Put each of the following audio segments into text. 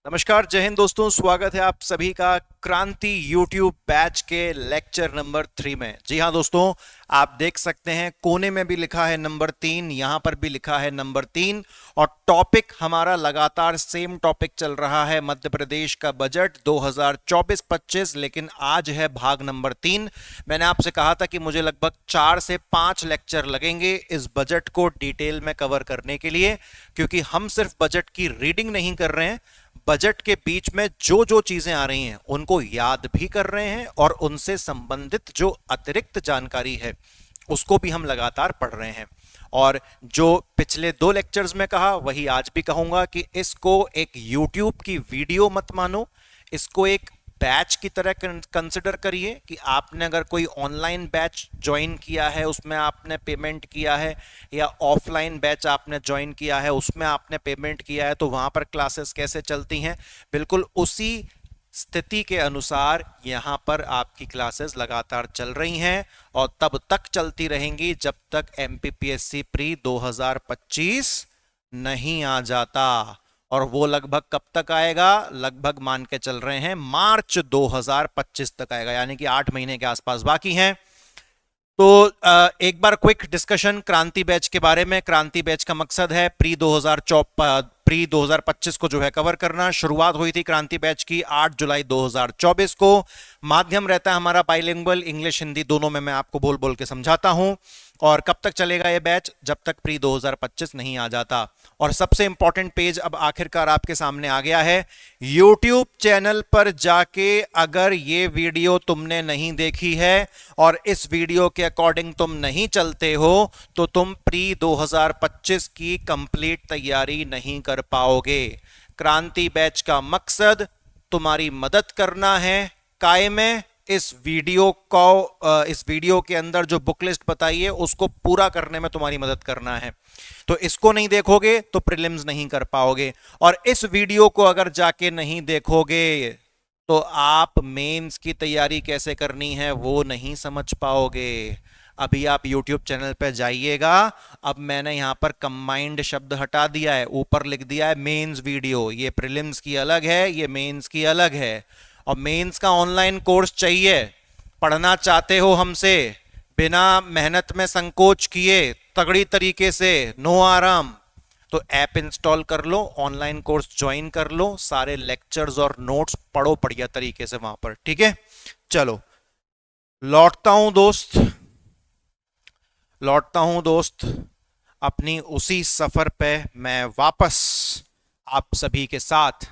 नमस्कार, जय हिंद दोस्तों। स्वागत है आप सभी का क्रांति यूट्यूब बैच के लेक्चर नंबर 3 में। जी हाँ दोस्तों, आप देख सकते हैं कोने में भी लिखा है नंबर 3, यहां पर भी लिखा है नंबर 3। और टॉपिक हमारा लगातार सेम टॉपिक चल रहा है, मध्य प्रदेश का बजट 2024-25। लेकिन आज है भाग नंबर 3। मैंने आपसे कहा था कि मुझे लगभग 4 से 5 लेक्चर लगेंगे इस बजट को डिटेल में कवर करने के लिए, क्योंकि हम सिर्फ बजट की रीडिंग नहीं कर रहे हैं, बजट के बीच में जो जो चीजें आ रही हैं उनको याद भी कर रहे हैं और उनसे संबंधित जो अतिरिक्त जानकारी है उसको भी हम लगातार पढ़ रहे हैं। और जो पिछले 2 लेक्चर्स में कहा वही आज भी कहूंगा कि इसको एक यूट्यूब की वीडियो मत मानो, इसको एक बैच की तरह कंसिडर करिए कि आपने अगर कोई ऑनलाइन बैच ज्वाइन किया है उसमें आपने पेमेंट किया है, या ऑफलाइन बैच आपने ज्वाइन किया है उसमें आपने पेमेंट किया है, तो वहां पर क्लासेस कैसे चलती हैं, बिल्कुल उसी स्थिति के अनुसार यहां पर आपकी क्लासेस लगातार चल रही हैं और तब तक चलती रहेंगी जब तक एमपीपीएससी प्री 2025 नहीं आ जाता। और वो लगभग कब तक आएगा? लगभग मान के चल रहे हैं मार्च 2025 तक आएगा, यानी कि 8 महीने के आसपास बाकी हैं। तो एक बार क्विक डिस्कशन क्रांति बैच के बारे में। क्रांति बैच का मकसद है प्री 2025 को जो है कवर करना। शुरुआत हुई थी क्रांति बैच की 8 जुलाई 2024 को। माध्यम रहता है हमारा बाइलिंगुअल, इंग्लिश हिंदी दोनों में मैं आपको बोल बोल के समझाता हूं। और कब तक चलेगा ये बैच? जब तक प्री 2025 नहीं आ जाता। और सबसे इंपॉर्टेंट पेज अब आखिरकार आपके सामने आ गया है। यूट्यूब चैनल पर जाके अगर ये वीडियो तुमने नहीं देखी है और इस वीडियो के अकॉर्डिंग तुम नहीं चलते हो तो तुम प्री 2025 की कंप्लीट तैयारी नहीं कर पाओगे। क्रांति बैच का मकसद तुम्हारी मदद करना है। काय में इस वीडियो के अंदर जो बुक लिस्ट बताई है उसको पूरा करने में तुम्हारी मदद करना है। तो इसको नहीं देखोगे तो प्रीलिम्स नहीं कर पाओगे, और इस वीडियो को अगर जाके नहीं देखोगे तो आप मेंस की तैयारी कैसे करनी है वो नहीं समझ पाओगे। अभी आप YouTube चैनल पे जाइएगा, अब मैंने यहां पर कंबाइंड शब्द हटा दिया है, ऊपर लिख दिया है मेंस वीडियो। ये प्रीलिम्स की अलग है, ये मेंस की अलग है। और मेंस का ऑनलाइन कोर्स चाहिए, पढ़ना चाहते हो हमसे बिना मेहनत में संकोच किए तगड़ी तरीके से, नो आराम, तो ऐप इंस्टॉल कर लो, ऑनलाइन कोर्स ज्वाइन कर लो, सारे लेक्चर्स और नोट्स पढ़ो बढ़िया तरीके से वहां पर। ठीक है, चलो लौटता हूं दोस्त अपनी उसी सफर पे मैं वापस आप सभी के साथ।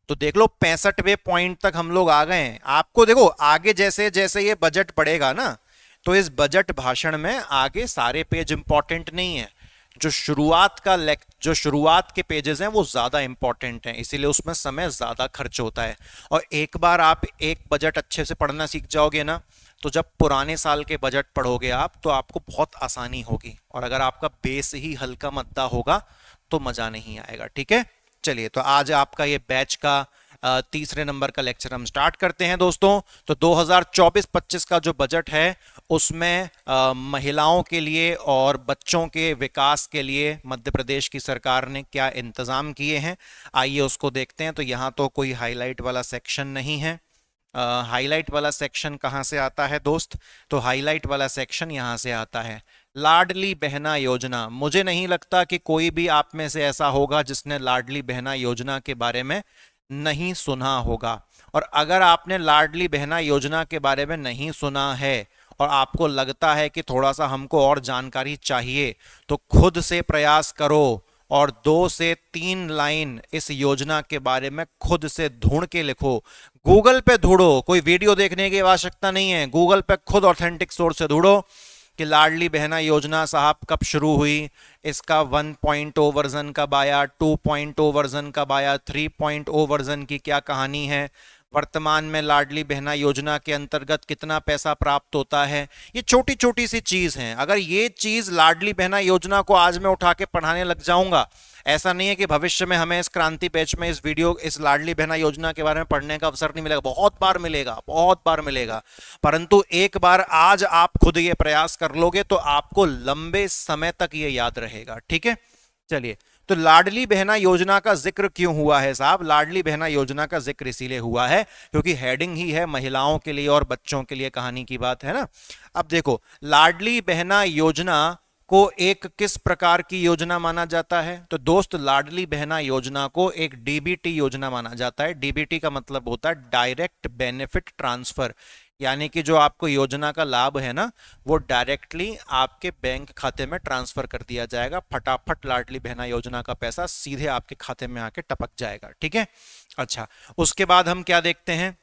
तो देख लो 65वें पॉइंट तक हम लोग आ गए हैं। आपको देखो आगे जैसे जैसे ये बजट बढ़ेगा ना, तो इस बजट भाषण में आगे सारे पेज इंपॉर्टेंट नहीं है। जो शुरुआत के पेजेस हैं वो ज्यादा इंपॉर्टेंट हैं, इसीलिए उसमें समय ज्यादा खर्च होता है। और एक बार आप एक बजट अच्छे से पढ़ना सीख जाओगे ना, तो जब पुराने साल के बजट पढ़ोगे आप तो आपको बहुत आसानी होगी। और अगर आपका बेस ही हल्का मद्दा होगा तो मजा नहीं आएगा। ठीक है, चलिए तो आज आपका ये बैच का तीसरे नंबर का लेक्चर हम स्टार्ट करते हैं दोस्तों। तो 2024-25 का जो बजट है उसमें महिलाओं के लिए और बच्चों के विकास के लिए मध्य प्रदेश की सरकार ने क्या इंतजाम किए हैं, आइए उसको देखते हैं। तो यहाँ तो कोई हाईलाइट वाला सेक्शन नहीं है। हाईलाइट वाला सेक्शन कहाँ से आता है दोस्त? तो हाईलाइट वाला सेक्शन यहाँ से आता है, लाडली बहना योजना। मुझे नहीं लगता कि कोई भी आप में से ऐसा होगा जिसने लाडली बहना योजना के बारे में नहीं सुना होगा। और अगर आपने लाडली बहना योजना के बारे में नहीं सुना है और आपको लगता है कि थोड़ा सा हमको और जानकारी चाहिए, तो खुद से प्रयास करो और 2 से 3 लाइन इस योजना के बारे में खुद से ढूंढ के लिखो। गूगल पे ढूंढो, कोई वीडियो देखने की आवश्यकता नहीं है। गूगल पे खुद ऑथेंटिक सोर्स से ढूंढो कि लाडली बहना योजना साहब कब शुरू हुई, इसका 1.0 वर्जन कब आया, 2.0 वर्जन कब आया, 3.0 वर्जन की क्या कहानी है, वर्तमान में लाडली बहना योजना के अंतर्गत कितना पैसा प्राप्त होता है। ये छोटी छोटी सी चीज हैं। अगर ये चीज लाडली बहना योजना को आज मैं उठा के पढ़ाने लग जाऊंगा, ऐसा नहीं है कि भविष्य में हमें इस क्रांति बैच में इस लाडली बहना योजना के बारे में पढ़ने का अवसर नहीं मिलेगा। बहुत बार मिलेगा, बहुत बार मिलेगा। परंतु एक बार आज आप खुद ये प्रयास कर लोगे तो आपको लंबे समय तक ये याद रहेगा। ठीक है, चलिए तो लाडली बहना योजना का जिक्र क्यों हुआ है साहब? लाडली बहना योजना का जिक्र इसीलिए हुआ है क्योंकि हेडिंग ही है महिलाओं के लिए और बच्चों के लिए कहानी की बात है ना। अब देखो, लाडली बहना योजना को एक किस प्रकार की योजना माना जाता है? तो दोस्त, लाडली बहना योजना को एक डीबीटी योजना माना जाता है। डीबीटी का मतलब होता है डायरेक्ट बेनिफिट ट्रांसफर, यानी कि जो आपको योजना का लाभ है ना, वो डायरेक्टली आपके बैंक खाते में ट्रांसफर कर दिया जाएगा। फटाफट लाडली बहना योजना का पैसा सीधे आपके खाते में आके टपक जाएगा। ठीक है, अच्छा, उसके बाद हम क्या देखते हैं?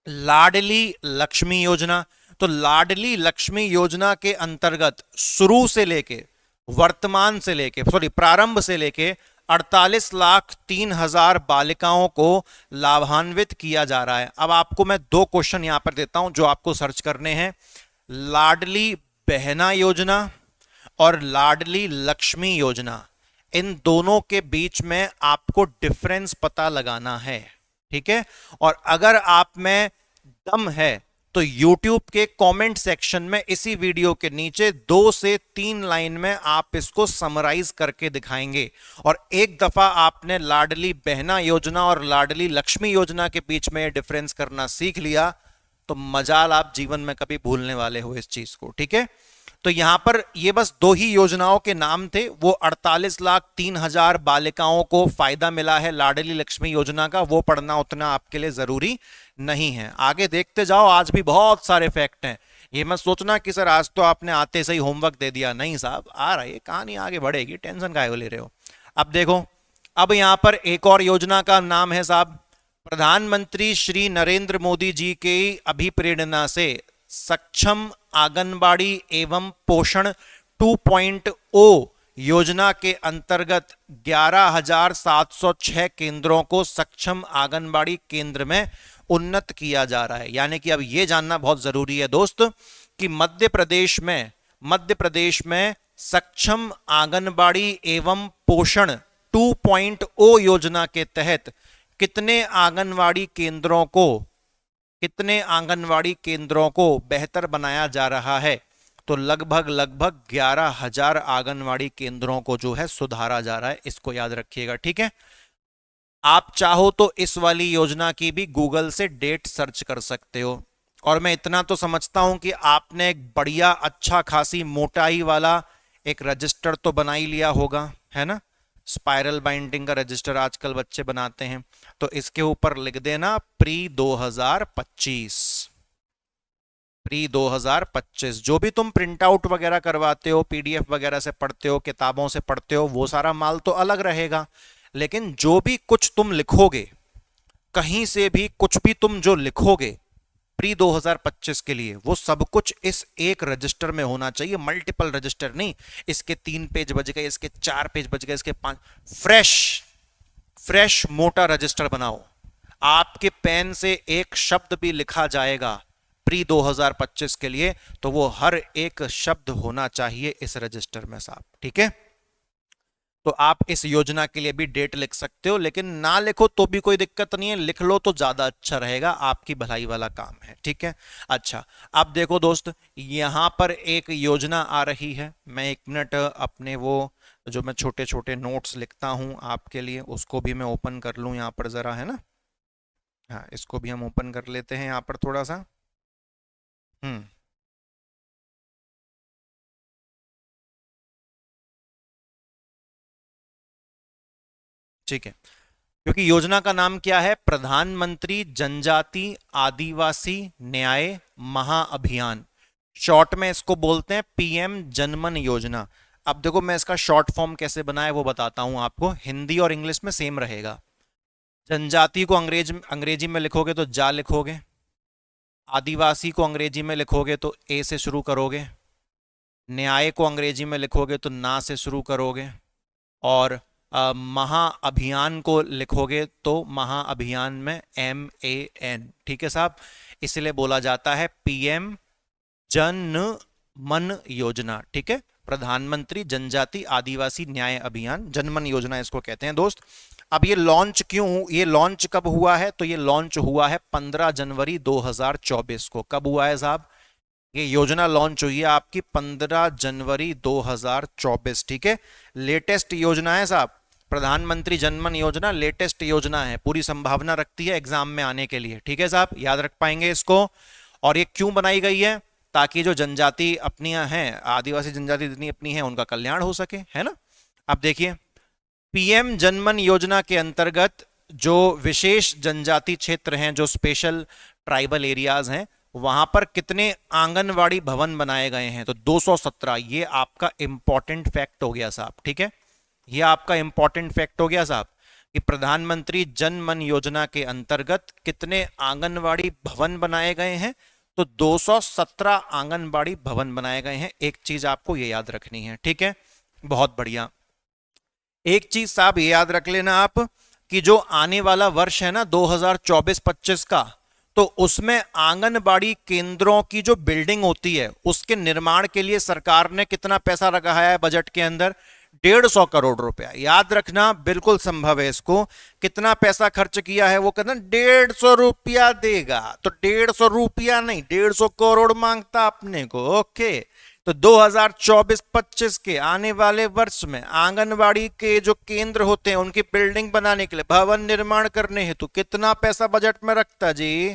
लाडली लक्ष्मी योजना। तो लाडली लक्ष्मी योजना के अंतर्गत शुरू से लेके, वर्तमान से लेके, सॉरी, प्रारंभ से लेके 48,03,000 बालिकाओं को लाभान्वित किया जा रहा है। अब आपको मैं दो क्वेश्चन यहां पर देता हूं जो आपको सर्च करने हैं। लाडली बहना योजना और लाडली लक्ष्मी योजना, इन दोनों के बीच में आपको डिफरेंस पता लगाना है। ठीक है, और अगर आप में दम है तो YouTube के कमेंट सेक्शन में इसी वीडियो के नीचे 2 से 3 लाइन में आप इसको समराइज करके दिखाएंगे। और एक दफा आपने लाडली बहना योजना और लाडली लक्ष्मी योजना के बीच में डिफरेंस करना सीख लिया तो मजाल आप जीवन में कभी भूलने वाले हो इस चीज को। ठीक है, तो यहां पर ये बस दो ही योजनाओं के नाम थे। वो 48,03,000 बालिकाओं को फायदा मिला है लाडली लक्ष्मी योजना का, वो पढ़ना उतना आपके लिए जरूरी नहीं है। आगे देखते जाओ, आज भी बहुत सारे फैक्ट हैं। ये मत सोचना कि सर आज तो आपने आते से ही होमवर्क दे दिया। नहीं साहब, आ रहा है, कहानी आगे बढ़ेगी, टेंशन काहे ले रहे हो। अब देखो, अब यहां पर एक और योजना का नाम है साहब, प्रधानमंत्री श्री नरेंद्र मोदी जी की अभिप्रेरणा से सक्षम आंगनबाड़ी एवं पोषण 2.0 योजना के अंतर्गत 11,706 केंद्रों को सक्षम आंगनबाड़ी केंद्र में उन्नत किया जा रहा है। यानी कि अब यह जानना बहुत जरूरी है दोस्त कि मध्य प्रदेश में सक्षम आंगनबाड़ी एवं पोषण 2.0 योजना के तहत कितने आंगनवाड़ी केंद्रों को बेहतर बनाया जा रहा है? तो लगभग 11,000 आंगनवाड़ी केंद्रों को जो है सुधारा जा रहा है। इसको याद रखिएगा। ठीक है, आप चाहो तो इस वाली योजना की भी गूगल से डेट सर्च कर सकते हो। और मैं इतना तो समझता हूं कि आपने एक बढ़िया अच्छा खासी मोटाई वाला एक रजिस्टर तो बना ही लिया होगा, है ना? स्पाइरल बाइंडिंग का रजिस्टर आजकल बच्चे बनाते हैं। तो इसके ऊपर लिख देना प्री 2025। जो भी तुम प्रिंट आउट वगैरह करवाते हो, पीडीएफ वगैरह से पढ़ते हो, किताबों से पढ़ते हो, वो सारा माल तो अलग रहेगा। लेकिन जो भी कुछ तुम लिखोगे, कहीं से भी कुछ भी तुम जो लिखोगे प्री 2025 के लिए, वो सब कुछ इस एक रजिस्टर में होना चाहिए। मल्टीपल रजिस्टर नहीं, इसके 3 पेज बच गए, इसके 4 पेज बच गए, इसके 5। फ्रेश मोटा रजिस्टर बनाओ। आपके पेन से एक शब्द भी लिखा जाएगा प्री 2025 के लिए तो वो हर एक शब्द होना चाहिए इस रजिस्टर में साहब। ठीक है, तो आप इस योजना के लिए भी डेट लिख सकते हो, लेकिन ना लिखो तो भी कोई दिक्कत नहीं है, लिख लो तो ज्यादा अच्छा रहेगा, आपकी भलाई वाला काम है। ठीक है, अच्छा, अब देखो दोस्त, यहां पर एक योजना आ रही है। मैं 1 मिनट अपने वो जो मैं छोटे छोटे नोट्स लिखता हूं आपके लिए, उसको भी मैं ओपन कर लूं यहां पर जरा, है ना? हाँ, इसको भी हम ओपन कर लेते हैं यहां पर थोड़ा सा। हम्म, ठीक है, क्योंकि योजना का नाम क्या है? प्रधानमंत्री जनजाति आदिवासी न्याय महाअभियान। शॉर्ट में इसको बोलते हैं पीएम जनमन योजना। अब देखो, मैं इसका शॉर्ट फॉर्म कैसे बनाया वो बताता हूं आपको। हिंदी और इंग्लिश में सेम रहेगा। जनजाति को अंग्रेजी में लिखोगे तो जा लिखोगे, आदिवासी को अंग्रेजी में लिखोगे तो ए से शुरू करोगे, न्याय को अंग्रेजी में लिखोगे तो ना से शुरू करोगे, और महाअभियान को लिखोगे तो महाअभियान में MAN। ठीक है साहब, इसलिए बोला जाता है पीएम जन मन योजना। ठीक है, प्रधानमंत्री जनजाति आदिवासी न्याय अभियान, जनमन योजना इसको कहते हैं दोस्त। अब ये लॉन्च कब हुआ है? तो ये लॉन्च हुआ है 15 जनवरी 2024 को। कब हुआ है साहब? ये योजना लॉन्च हुई है आपकी 15 जनवरी 2024। ठीक है, लेटेस्ट योजना है साहब। प्रधानमंत्री जनमन योजना लेटेस्ट योजना है, पूरी संभावना रखती है एग्जाम में आने के लिए। ठीक है साहब, याद रख पाएंगे इसको। और ये क्यों बनाई गई है? ताकि जो जनजाति अपनियां हैं, आदिवासी जनजाति जितनी अपनी हैं, उनका कल्याण हो सके, है ना। अब देखिए, पीएम जनमन योजना के अंतर्गत जो विशेष जनजाति क्षेत्र हैं, जो स्पेशल ट्राइबल एरियाज हैं, वहां पर कितने आंगनवाड़ी भवन बनाए गए हैं? तो 217। ये आपका इंपॉर्टेंट फैक्ट हो गया साहब। ठीक है, ये आपका इंपॉर्टेंट फैक्ट हो गया साहब कि प्रधानमंत्री जन मन योजना के अंतर्गत कितने आंगनवाड़ी भवन बनाए गए हैं? तो 217 आंगनवाड़ी भवन बनाए गए हैं। एक चीज आपको ये याद रखनी है। ठीक है, बहुत बढ़िया। एक चीज साहब ये याद रख लेना आप कि जो आने वाला वर्ष है ना 2024-25 का, तो उसमें आंगनबाड़ी केंद्रों की जो बिल्डिंग होती है उसके निर्माण के लिए सरकार ने कितना पैसा रखाया है बजट के अंदर? 150 करोड़ रुपया। याद रखना, बिल्कुल संभव है इसको। कितना पैसा खर्च किया है? वो कहते हैं 150 रुपया देगा, तो 150 रुपया नहीं, 150 करोड़ मांगता अपने को। ओके, तो 2024-25 के आने वाले वर्ष में आंगनवाड़ी के जो केंद्र होते हैं उनकी बिल्डिंग बनाने के लिए, भवन निर्माण करने हेतु कितना पैसा बजट में रखता जी?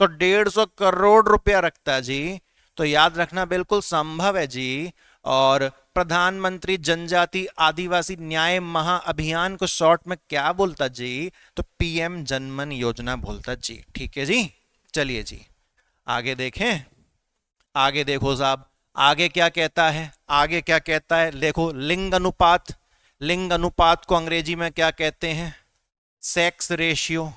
तो 150 करोड़ रुपया रखता जी। तो याद रखना, बिल्कुल संभव है जी। और प्रधानमंत्री जनजाति आदिवासी न्याय महाअभियान को शॉर्ट में क्या बोलता जी? तो पीएम जनमन योजना बोलता जी। ठीक है जी, चलिए जी आगे देखें। आगे देखो साहब, आगे क्या कहता है? आगे क्या कहता है देखो, लिंग अनुपात। लिंग अनुपात को अंग्रेजी में क्या कहते हैं? Sex ratio.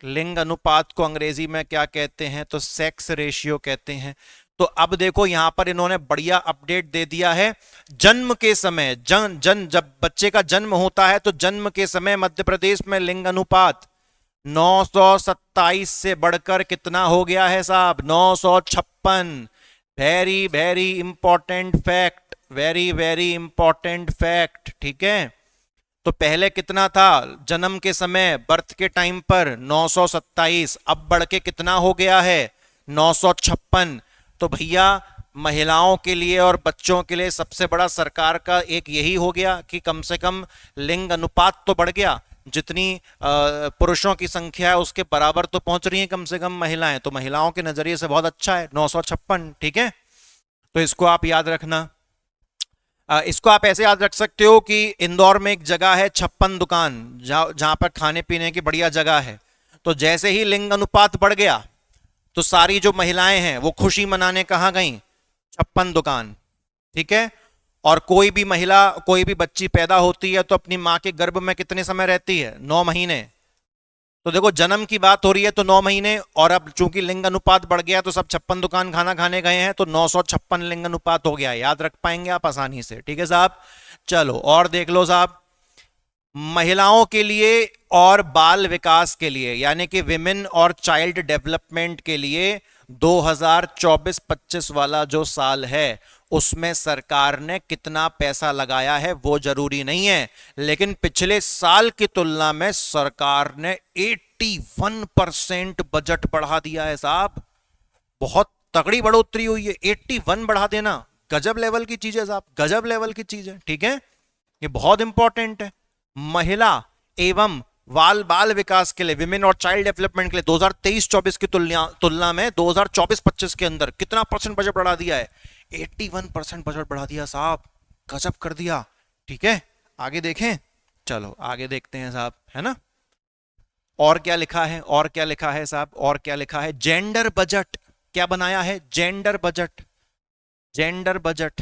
लिंग अनुपात को अंग्रेजी में क्या कहते हैं? तो सेक्स रेशियो कहते हैं। तो अब देखो यहां पर इन्होंने बढ़िया अपडेट दे दिया है। जन्म के समय, जब बच्चे का जन्म होता है तो जन्म के समय मध्य प्रदेश में लिंग अनुपात 927 से बढ़कर कितना हो गया है साहब? 956। Very very important fact, very very important fact. ठीक है, तो पहले कितना था जन्म के समय, बर्थ के टाइम पर? 927। अब बढ़ के कितना हो गया है? 956। तो भैया महिलाओं के लिए और बच्चों के लिए सबसे बड़ा सरकार का एक यही हो गया कि कम से कम लिंग अनुपात तो बढ़ गया। जितनी पुरुषों की संख्या है उसके बराबर तो पहुंच रही हैं कम से कम महिलाएं, तो महिलाओं के नजरिए से बहुत अच्छा है 956। ठीक है, तो इसको आप याद रखना। इसको आप ऐसे याद रख सकते हो कि इंदौर में एक जगह है 56 दुकान, जहां पर खाने पीने की बढ़िया जगह है। तो जैसे ही लिंग अनुपात बढ़ गया तो सारी जो महिलाएं हैं वो खुशी मनाने कहां गई? 56 दुकान। ठीक है, और कोई भी महिला, कोई भी बच्ची पैदा होती है तो अपनी मां के गर्भ में कितने समय रहती है? 9 महीने। तो देखो जन्म की बात हो रही है तो 9 महीने, और अब चूंकि लिंग अनुपात बढ़ गया तो सब 56 दुकान खाना खाने गए हैं, तो 956 लिंग अनुपात हो गया। याद रख पाएंगे आप आसानी से। ठीक है साहब, चलो और देख लो साहब। महिलाओं के लिए और बाल विकास के लिए, यानी कि विमेन और चाइल्ड डेवलपमेंट के लिए 2024-25 वाला जो साल है उसमें सरकार ने कितना पैसा लगाया है वो जरूरी नहीं है, लेकिन पिछले साल की तुलना में सरकार ने 81% बजट बढ़ा दिया है साहब। बहुत तगड़ी बढ़ोतरी हुई है। 81 बढ़ा देना गजब लेवल की चीज है साहब, गजब लेवल की चीज है। ठीक है, ये बहुत इंपॉर्टेंट है। महिला एवं बाल विकास के लिए, विमेन और चाइल्ड डेवलपमेंट के लिए 2023-24 की तुलना में 2024-25 के अंदर कितना परसेंट बजट बढ़ा दिया है? 81% बजट बढ़ा दिया साहब, गजब कर दिया। ठीक है, आगे देखें, चलो आगे देखते हैं साहब, है ना। और क्या लिखा है? और क्या लिखा है साहब? और क्या लिखा है? जेंडर बजट क्या बनाया है? Gender budget. Gender budget,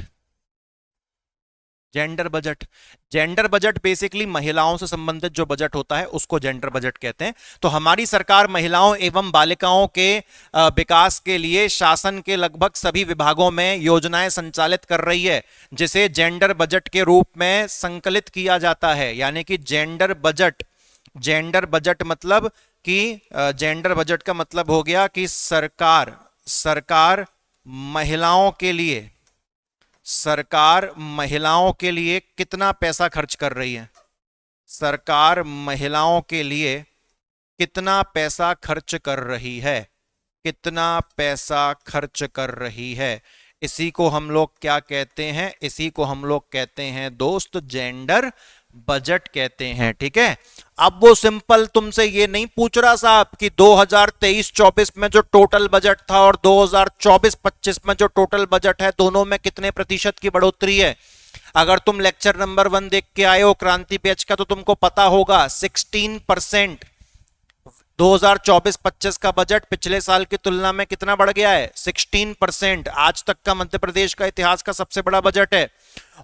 gender budget. Gender budget basically महिलाओं से संबंधित जो बजट होता है उसको जेंडर बजट कहते हैं। तो हमारी सरकार महिलाओं एवं बालिकाओं के विकास के लिए शासन के लगभग सभी विभागों में योजनाएं संचालित कर रही है, जिसे जेंडर बजट के रूप में संकलित किया जाता है। यानी कि जेंडर बजट, जेंडर बजट मतलब कि जेंडर बजट का मतलब हो गया कि सरकार महिलाओं के लिए, सरकार महिलाओं के लिए कितना पैसा खर्च कर रही है? सरकार महिलाओं के लिए कितना पैसा खर्च कर रही है? कितना पैसा खर्च कर रही है? इसी को हम लोग क्या कहते हैं? इसी को हम लोग कहते हैं दोस्त जेंडर बजट कहते हैं। ठीक है, अब वो सिंपल तुमसे ये नहीं पूछ रहा साहब कि 2023-24 में जो टोटल बजट था और 2024-25 में जो टोटल बजट है दोनों में कितने प्रतिशत की बढ़ोतरी है। अगर तुम लेक्चर नंबर 1 देख के आए हो क्रांति बैच का तो तुमको पता होगा 16%। 2024-25 का बजट पिछले साल की तुलना में कितना बढ़ गया है, 16%। आज तक का मध्य प्रदेश का इतिहास का सबसे बड़ा बजट है।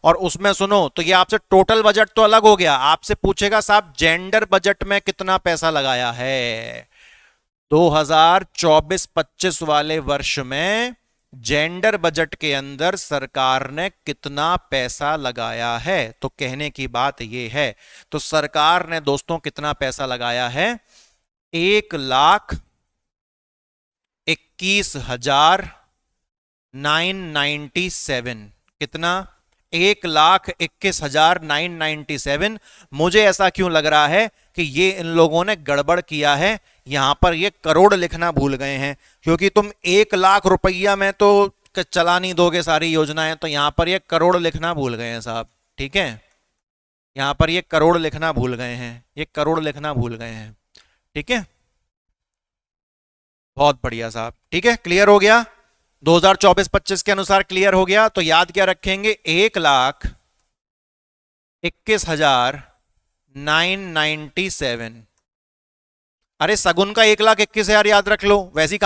और उसमें सुनो तो ये आपसे टोटल बजट तो अलग हो गया, आपसे पूछेगा साहब जेंडर बजट में कितना पैसा लगाया है। 2024-25 वाले वर्ष में जेंडर बजट के अंदर सरकार ने कितना पैसा लगाया है। तो कहने की बात यह है, तो सरकार ने दोस्तों कितना पैसा लगाया है, 1,21,997। कितना, 1,21,997। मुझे ऐसा क्यों लग रहा है कि ये इन लोगों ने गड़बड़ किया है, यहां पर ये करोड़ लिखना भूल गए हैं, क्योंकि तुम 1,00,000 रुपया में तो चला नहीं दोगे सारी योजनाएं, तो यहां पर ये करोड़ लिखना भूल गए हैं साहब। ठीक है, यहां पर ये करोड़ लिखना भूल गए हैं, ये करोड़ लिखना भूल गए हैं। ठीक है, बहुत बढ़िया साहब। ठीक है, क्लियर हो गया, 2024-25 के अनुसार क्लियर हो गया। तो याद क्या रखेंगे, 1,21,997। अरे सगुन का 1,21,000 याद रख लो, वैसे ही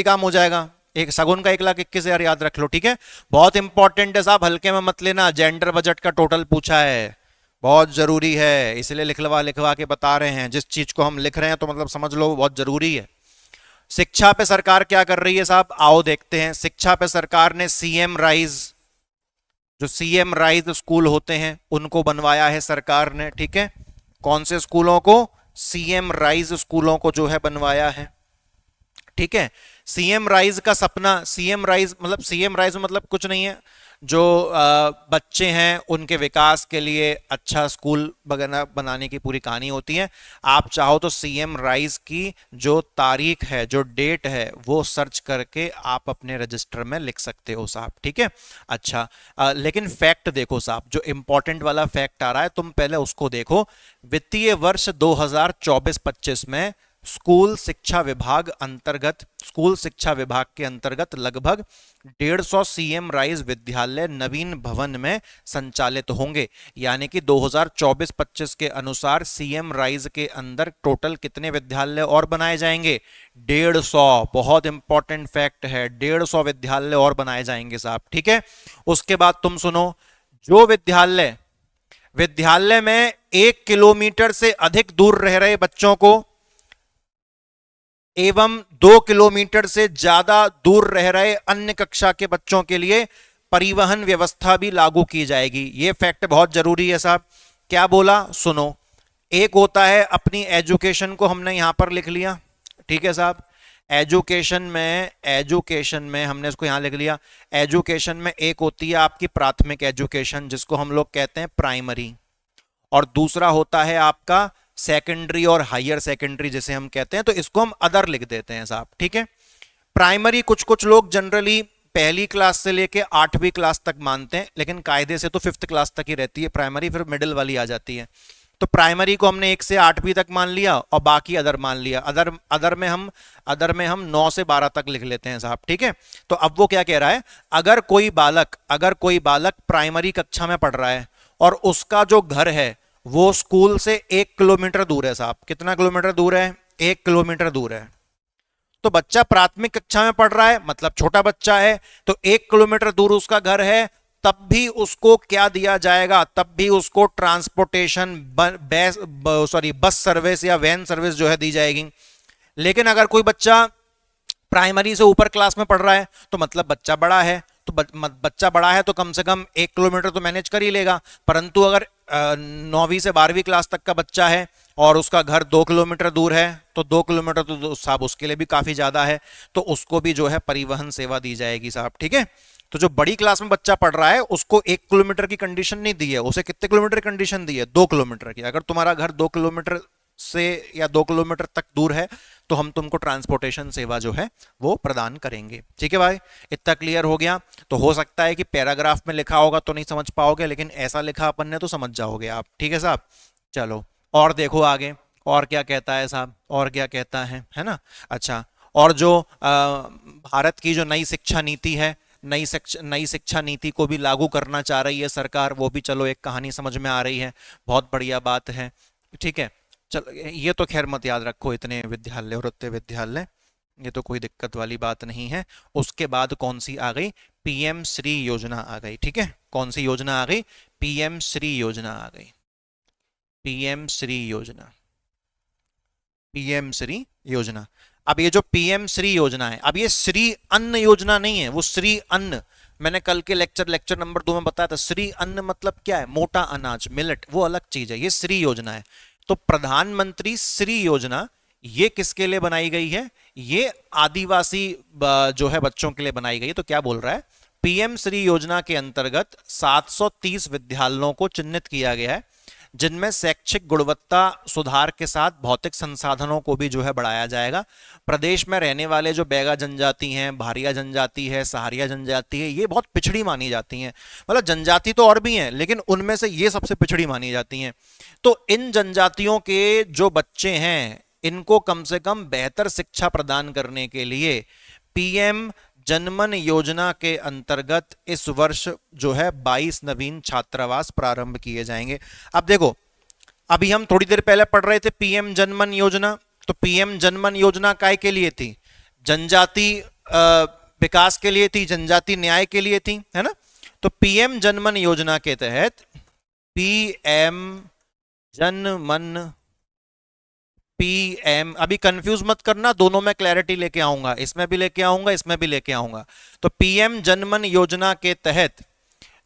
काम हो जाएगा। एक सगुन का 1,21,000 याद रख लो। ठीक है, बहुत इंपॉर्टेंट है साहब, हल्के में मत लेना। जेंडर बजट का टोटल पूछा है, बहुत जरूरी है, इसलिए लिखवा के बता रहे हैं। जिस चीज को हम लिख रहे हैं तो मतलब समझ लो बहुत जरूरी है। शिक्षा पे सरकार क्या कर रही है साहब, आओ देखते हैं। शिक्षा पे सरकार ने सीएम राइज, जो सीएम राइज स्कूल होते हैं उनको बनवाया है सरकार ने। ठीक है, कौन से स्कूलों को, सीएम राइज स्कूलों को जो है बनवाया है। ठीक है, सीएम राइज का सपना, सीएम राइज मतलब कुछ नहीं है, जो बच्चे हैं उनके विकास के लिए अच्छा स्कूल बनाने की पूरी कहानी होती है। आप चाहो तो सीएम राइज की जो तारीख है, जो डेट है, वो सर्च करके आप अपने रजिस्टर में लिख सकते हो साहब। ठीक है, अच्छा लेकिन फैक्ट देखो साहब, जो इंपॉर्टेंट वाला फैक्ट आ रहा है तुम पहले उसको देखो। वित्तीय वर्ष 2024-25 में स्कूल शिक्षा विभाग के अंतर्गत लगभग 150 सीएम राइज विद्यालय नवीन भवन में संचालित होंगे। यानी कि 2024-25 के अनुसार सीएम राइज के अंदर टोटल कितने विद्यालय और बनाए जाएंगे, 150। बहुत इंपॉर्टेंट फैक्ट है, 150 विद्यालय और बनाए जाएंगे साहब। ठीक है, उसके बाद तुम सुनो, जो विद्यालय में 1 किलोमीटर से अधिक दूर रह रहे बच्चों को एवं 2 किलोमीटर से ज्यादा दूर रह रहे अन्य कक्षा के बच्चों के लिए परिवहन व्यवस्था भी लागू की जाएगी। यह फैक्ट बहुत जरूरी है साहब। क्या बोला, सुनो। एक होता है अपनी एजुकेशन को हमने यहां पर लिख लिया। ठीक है साहब, एजुकेशन में हमने इसको यहां लिख लिया। एजुकेशन में एक होती है आपकी प्राथमिक एजुकेशन, जिसको हम लोग कहते हैं प्राइमरी, और दूसरा होता है आपका सेकेंडरी और हायर सेकेंडरी जिसे हम कहते हैं, तो इसको हम अदर लिख देते हैं साहब। ठीक है, प्राइमरी कुछ लोग जनरली पहली क्लास से लेके 8वीं क्लास तक मानते हैं, लेकिन कायदे से तो 5th क्लास तक ही रहती है प्राइमरी, फिर मिडिल वाली आ जाती है। तो प्राइमरी को हमने 1 से 8वीं तक मान लिया और बाकी अदर मान लिया। अदर में हम 9 से 12 तक लिख लेते हैं साहब। ठीक है, तो अब वो क्या कह रहा है, अगर कोई बालक प्राइमरी कक्षा में पढ़ रहा है और उसका जो घर है वो स्कूल से 1 किलोमीटर दूर है साहब। कितना किलोमीटर दूर है, 1 किलोमीटर दूर है। तो बच्चा प्राथमिक कक्षा में पढ़ रहा है, मतलब छोटा बच्चा है, तो 1 किलोमीटर दूर उसका घर है, तब भी उसको क्या दिया जाएगा, तब भी उसको ट्रांसपोर्टेशन बस सर्विस या वैन सर्विस जो है दी जाएगी। लेकिन अगर कोई बच्चा प्राइमरी से ऊपर क्लास में पढ़ रहा है तो मतलब बच्चा बड़ा है, तो बच्चा बड़ा है तो कम से कम 1 किलोमीटर तो मैनेज कर ही लेगा। परंतु अगर 9वीं से 12वीं क्लास तक का बच्चा है और उसका घर 2 किलोमीटर दूर है, तो 2 किलोमीटर तो साहब उसके लिए भी काफी ज्यादा है, तो उसको भी जो है परिवहन सेवा दी जाएगी साहब। ठीक है, तो जो बड़ी क्लास में बच्चा पढ़ रहा है उसको 1 किलोमीटर की कंडीशन नहीं दी है, उसे कितने किलोमीटर की कंडीशन दी है, 2 किलोमीटर की। अगर तुम्हारा घर 2 किलोमीटर से या 2 किलोमीटर तक दूर है तो हम तुमको ट्रांसपोर्टेशन सेवा जो है वो प्रदान करेंगे। ठीक है भाई, इतना क्लियर हो गया। तो हो सकता है कि पैराग्राफ में लिखा होगा तो नहीं समझ पाओगे, लेकिन ऐसा लिखा अपन ने तो समझ जाओगे आप। ठीक है साहब, चलो और देखो आगे और क्या कहता है साहब, और क्या कहता है ना। अच्छा, और जो भारत की जो नई शिक्षा नीति है, नई शिक्षा नीति को भी लागू करना चाह रही है सरकार, वो भी चलो एक कहानी समझ में आ रही है, बहुत बढ़िया बात है। ठीक है, चलो ये तो खैर मत याद रखो, इतने विद्यालय और उतने विद्यालय, ये तो कोई दिक्कत वाली बात नहीं है। उसके बाद कौन सी आ गई, पीएम श्री योजना आ गई। ठीक है, कौन सी योजना आ गई, पीएम श्री योजना आ गई, पीएम श्री योजना, पीएम श्री योजना। अब ये जो पीएम श्री योजना है, अब ये श्री अन्न योजना नहीं है, वो श्री अन्न, मैंने कल के लेक्चर नंबर 2 में बताया था, श्री अन्न मतलब क्या है, मोटा अनाज, मिलेट, वो अलग चीज है, ये श्री योजना है। तो प्रधानमंत्री श्री योजना ये किसके लिए बनाई गई है, ये आदिवासी जो है बच्चों के लिए बनाई गई है। तो क्या बोल रहा है, पीएम श्री योजना के अंतर्गत 730 विद्यालयों को चिन्हित किया गया है जिनमें शैक्षिक गुणवत्ता सुधार के साथ भौतिक संसाधनों को भी जो है बढ़ाया जाएगा। प्रदेश में रहने वाले जो बैगा जनजाति हैं, भारिया जनजाति है, सहारिया जनजाति है, ये बहुत पिछड़ी मानी जाती हैं। मतलब जनजाति तो और भी हैं, लेकिन उनमें से ये सबसे पिछड़ी मानी जाती हैं। तो इन जनजातियों के जो बच्चे हैं, इनको कम से कम बेहतर शिक्षा प्रदान करने के लिए पीएम जनमन योजना के अंतर्गत इस वर्ष जो है 22 नवीन छात्रावास प्रारंभ किए जाएंगे। अब देखो, अभी हम थोड़ी देर पहले पढ़ रहे थे पीएम जनमन योजना, तो पीएम जनमन योजना काय के लिए थी, जनजाति विकास के लिए थी, जनजाति न्याय के लिए थी, है ना। तो पीएम जनमन योजना के तहत, पीएम जनमन, पीएम, अभी कंफ्यूज मत करना, दोनों में क्लैरिटी लेके आऊंगा, इसमें भी लेके आऊंगा, इसमें भी लेके आऊंगा। तो पीएम जनमन योजना के तहत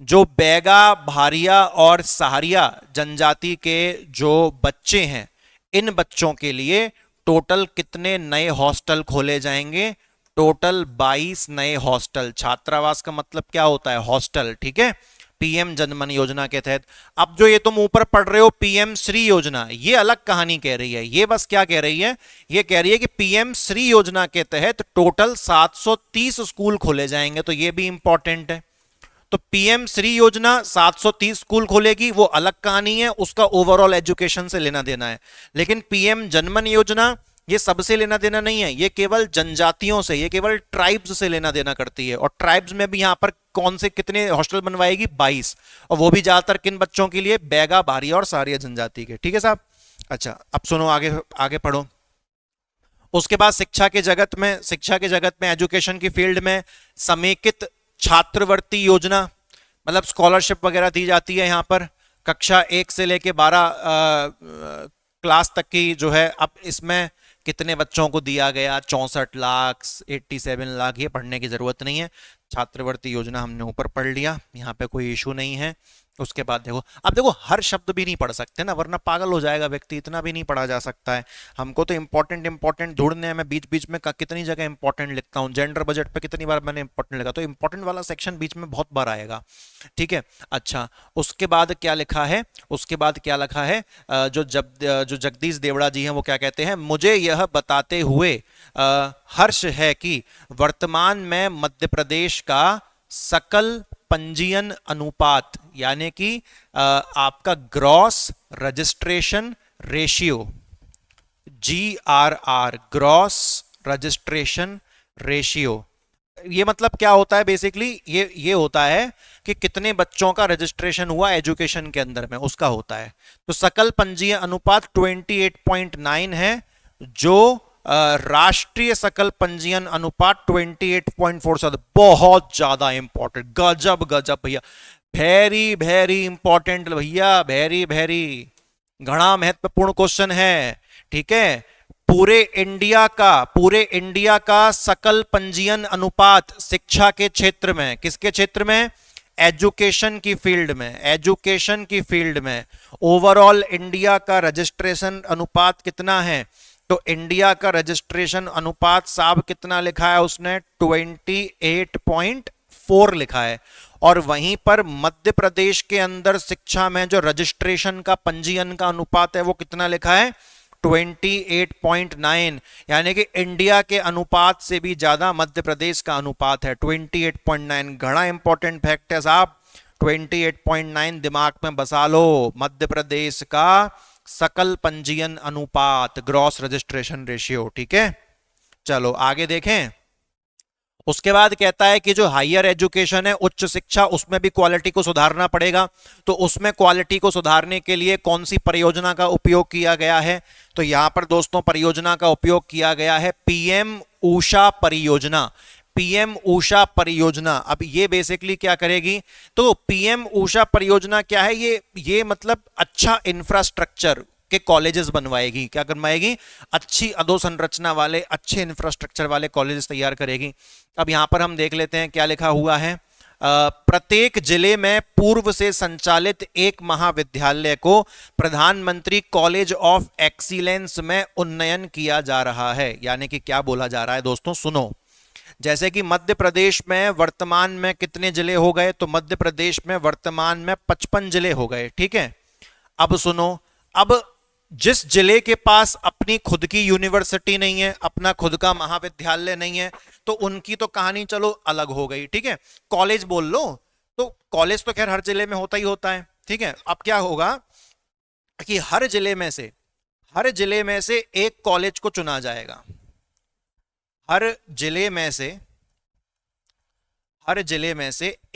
जो बैगा, भारिया और सहारिया जनजाति के जो बच्चे हैं, इन बच्चों के लिए टोटल कितने नए हॉस्टल खोले जाएंगे, टोटल 22 नए हॉस्टल। छात्रावास का मतलब क्या होता है, हॉस्टल। ठीक है, पीएम जनमन योजना के तहत। अब जो ये तुम ऊपर पढ़ रहे हो पीएम श्री योजना, ये अलग कहानी कह रही है। ये बस क्या कह रही है, ये कह रही है कि पीएम श्री योजना के तहत टोटल 730 स्कूल खोले जाएंगे, तो ये भी इंपॉर्टेंट है। तो पीएम श्री योजना 730 स्कूल खोलेगी, वो अलग कहानी है, उसका ओवरऑल एजुकेशन से लेना देना है। लेकिन पीएम जनमन योजना ये सबसे लेना देना नहीं है, ये केवल जनजातियों से, ये केवल ट्राइब्स से लेना देना करती है। और ट्राइब्स में भी यहां पर कौन से कितने हॉस्टल बनवाएगी, 22, और वो भी ज्यादातर किन बच्चों के लिए, बैगा, भारिया और सहारिया जनजाति के। ठीक है साहब, अच्छा अब सुनो, आगे आगे पढ़ो। उसके बाद शिक्षा के जगत में एजुकेशन की फील्ड में समेकित छात्रवृत्ति योजना, मतलब स्कॉलरशिप वगैरह दी जाती है यहाँ पर, कक्षा 1 से लेके 12 क्लास तक की जो है। अब इसमें कितने बच्चों को दिया गया, 64 लाख, 87 लाख, ये पढ़ने की जरूरत नहीं है, छात्रवृत्ति योजना हमने ऊपर पढ़ लिया, यहाँ पे कोई इशू नहीं है। उसके बाद देखो, अब देखो हर शब्द भी नहीं पढ़ सकते ना, वरना पागल हो जाएगा व्यक्ति, इतना भी नहीं पढ़ा जा सकता है। हमको तो इंपॉर्टेंट ढूंढने हैं। मैं बीच बीच में कितनी जगह इंपॉर्टेंट लिखता हूँ, जेंडर बजट पे कितनी बार मैंने इंपॉर्टेंट लिखा, तो इंपॉर्टेंट वाला सेक्शन बीच में बहुत बार आएगा। ठीक है, अच्छा उसके बाद क्या लिखा है, उसके बाद क्या लिखा है, जो जगदीश देवड़ा जी हैं वो क्या कहते हैं, मुझे यह बताते हुए हर्ष है कि वर्तमान में मध्य प्रदेश का सकल पंजीयन अनुपात, यानी कि आपका gross registration ratio, GRR, gross registration ratio, ये मतलब क्या होता है बेसिकली, ये होता है कि कितने बच्चों का रजिस्ट्रेशन हुआ एजुकेशन के अंदर में, उसका होता है। तो सकल पंजीयन अनुपात 28.9 है, जो राष्ट्रीय सकल पंजीयन अनुपात 28.47, बहुत ज्यादा इंपॉर्टेंट, गजब गजब भैया, वेरी वेरी इंपॉर्टेंट भैया, वेरी वेरी घना महत्वपूर्ण क्वेश्चन है। ठीक है, पूरे इंडिया का सकल पंजीयन अनुपात शिक्षा के क्षेत्र में, किसके क्षेत्र में, एजुकेशन की फील्ड में ओवरऑल इंडिया का रजिस्ट्रेशन अनुपात कितना है, तो इंडिया का रजिस्ट्रेशन अनुपात साहब कितना लिखा है उसने, 28.4 लिखा है। और वहीं पर मध्य प्रदेश के अंदर शिक्षा में जो रजिस्ट्रेशन का, पंजीयन का अनुपात है वो कितना लिखा है, 28.9, यानी कि इंडिया के अनुपात से भी ज्यादा मध्य प्रदेश का अनुपात है 28.9। घना इंपॉर्टेंट फैक्ट है साहब, 28.9 दिमाग में बसा लो। मध्य प्रदेश का सकल पंजीयन अनुपात, ग्रॉस रजिस्ट्रेशन रेशियो, ठीक है। चलो आगे देखें। उसके बाद कहता है कि जो हायर एजुकेशन है, उच्च शिक्षा, उसमें भी क्वालिटी को सुधारना पड़ेगा। तो उसमें क्वालिटी को सुधारने के लिए कौन सी परियोजना का उपयोग किया गया है? तो यहां पर दोस्तों परियोजना का उपयोग किया गया है पीएम ऊषा परियोजना। पीएम ऊषा परियोजना अब ये बेसिकली क्या करेगी? तो पीएम ऊषा परियोजना क्या है? ये मतलब अच्छा इंफ्रास्ट्रक्चर के कॉलेजेस बनवाएगी। क्या बनवाएगी? अच्छी अधोसंरचना वाले, अच्छे इंफ्रास्ट्रक्चर वाले कॉलेजेस तैयार करेगी। अब यहां पर हम देख लेते हैं क्या लिखा हुआ है। प्रत्येक जिले में पूर्व से संचालित एक महाविद्यालय को प्रधानमंत्री कॉलेज ऑफ एक्सीलेंस में उन्नयन किया जा रहा है। यानी कि क्या बोला जा रहा है दोस्तों, सुनो। जैसे कि मध्य प्रदेश में वर्तमान में कितने जिले हो गए? तो मध्य प्रदेश में वर्तमान में 55 जिले हो गए, ठीक है। अब सुनो, अब जिस जिले के पास अपनी खुद की यूनिवर्सिटी नहीं है, अपना खुद का महाविद्यालय नहीं है, तो उनकी तो कहानी चलो अलग हो गई, ठीक है। कॉलेज बोल लो, तो कॉलेज तो खैर हर जिले में होता ही होता है, ठीक है। अब क्या होगा कि हर जिले में से एक कॉलेज को चुना जाएगा। हर जिले में से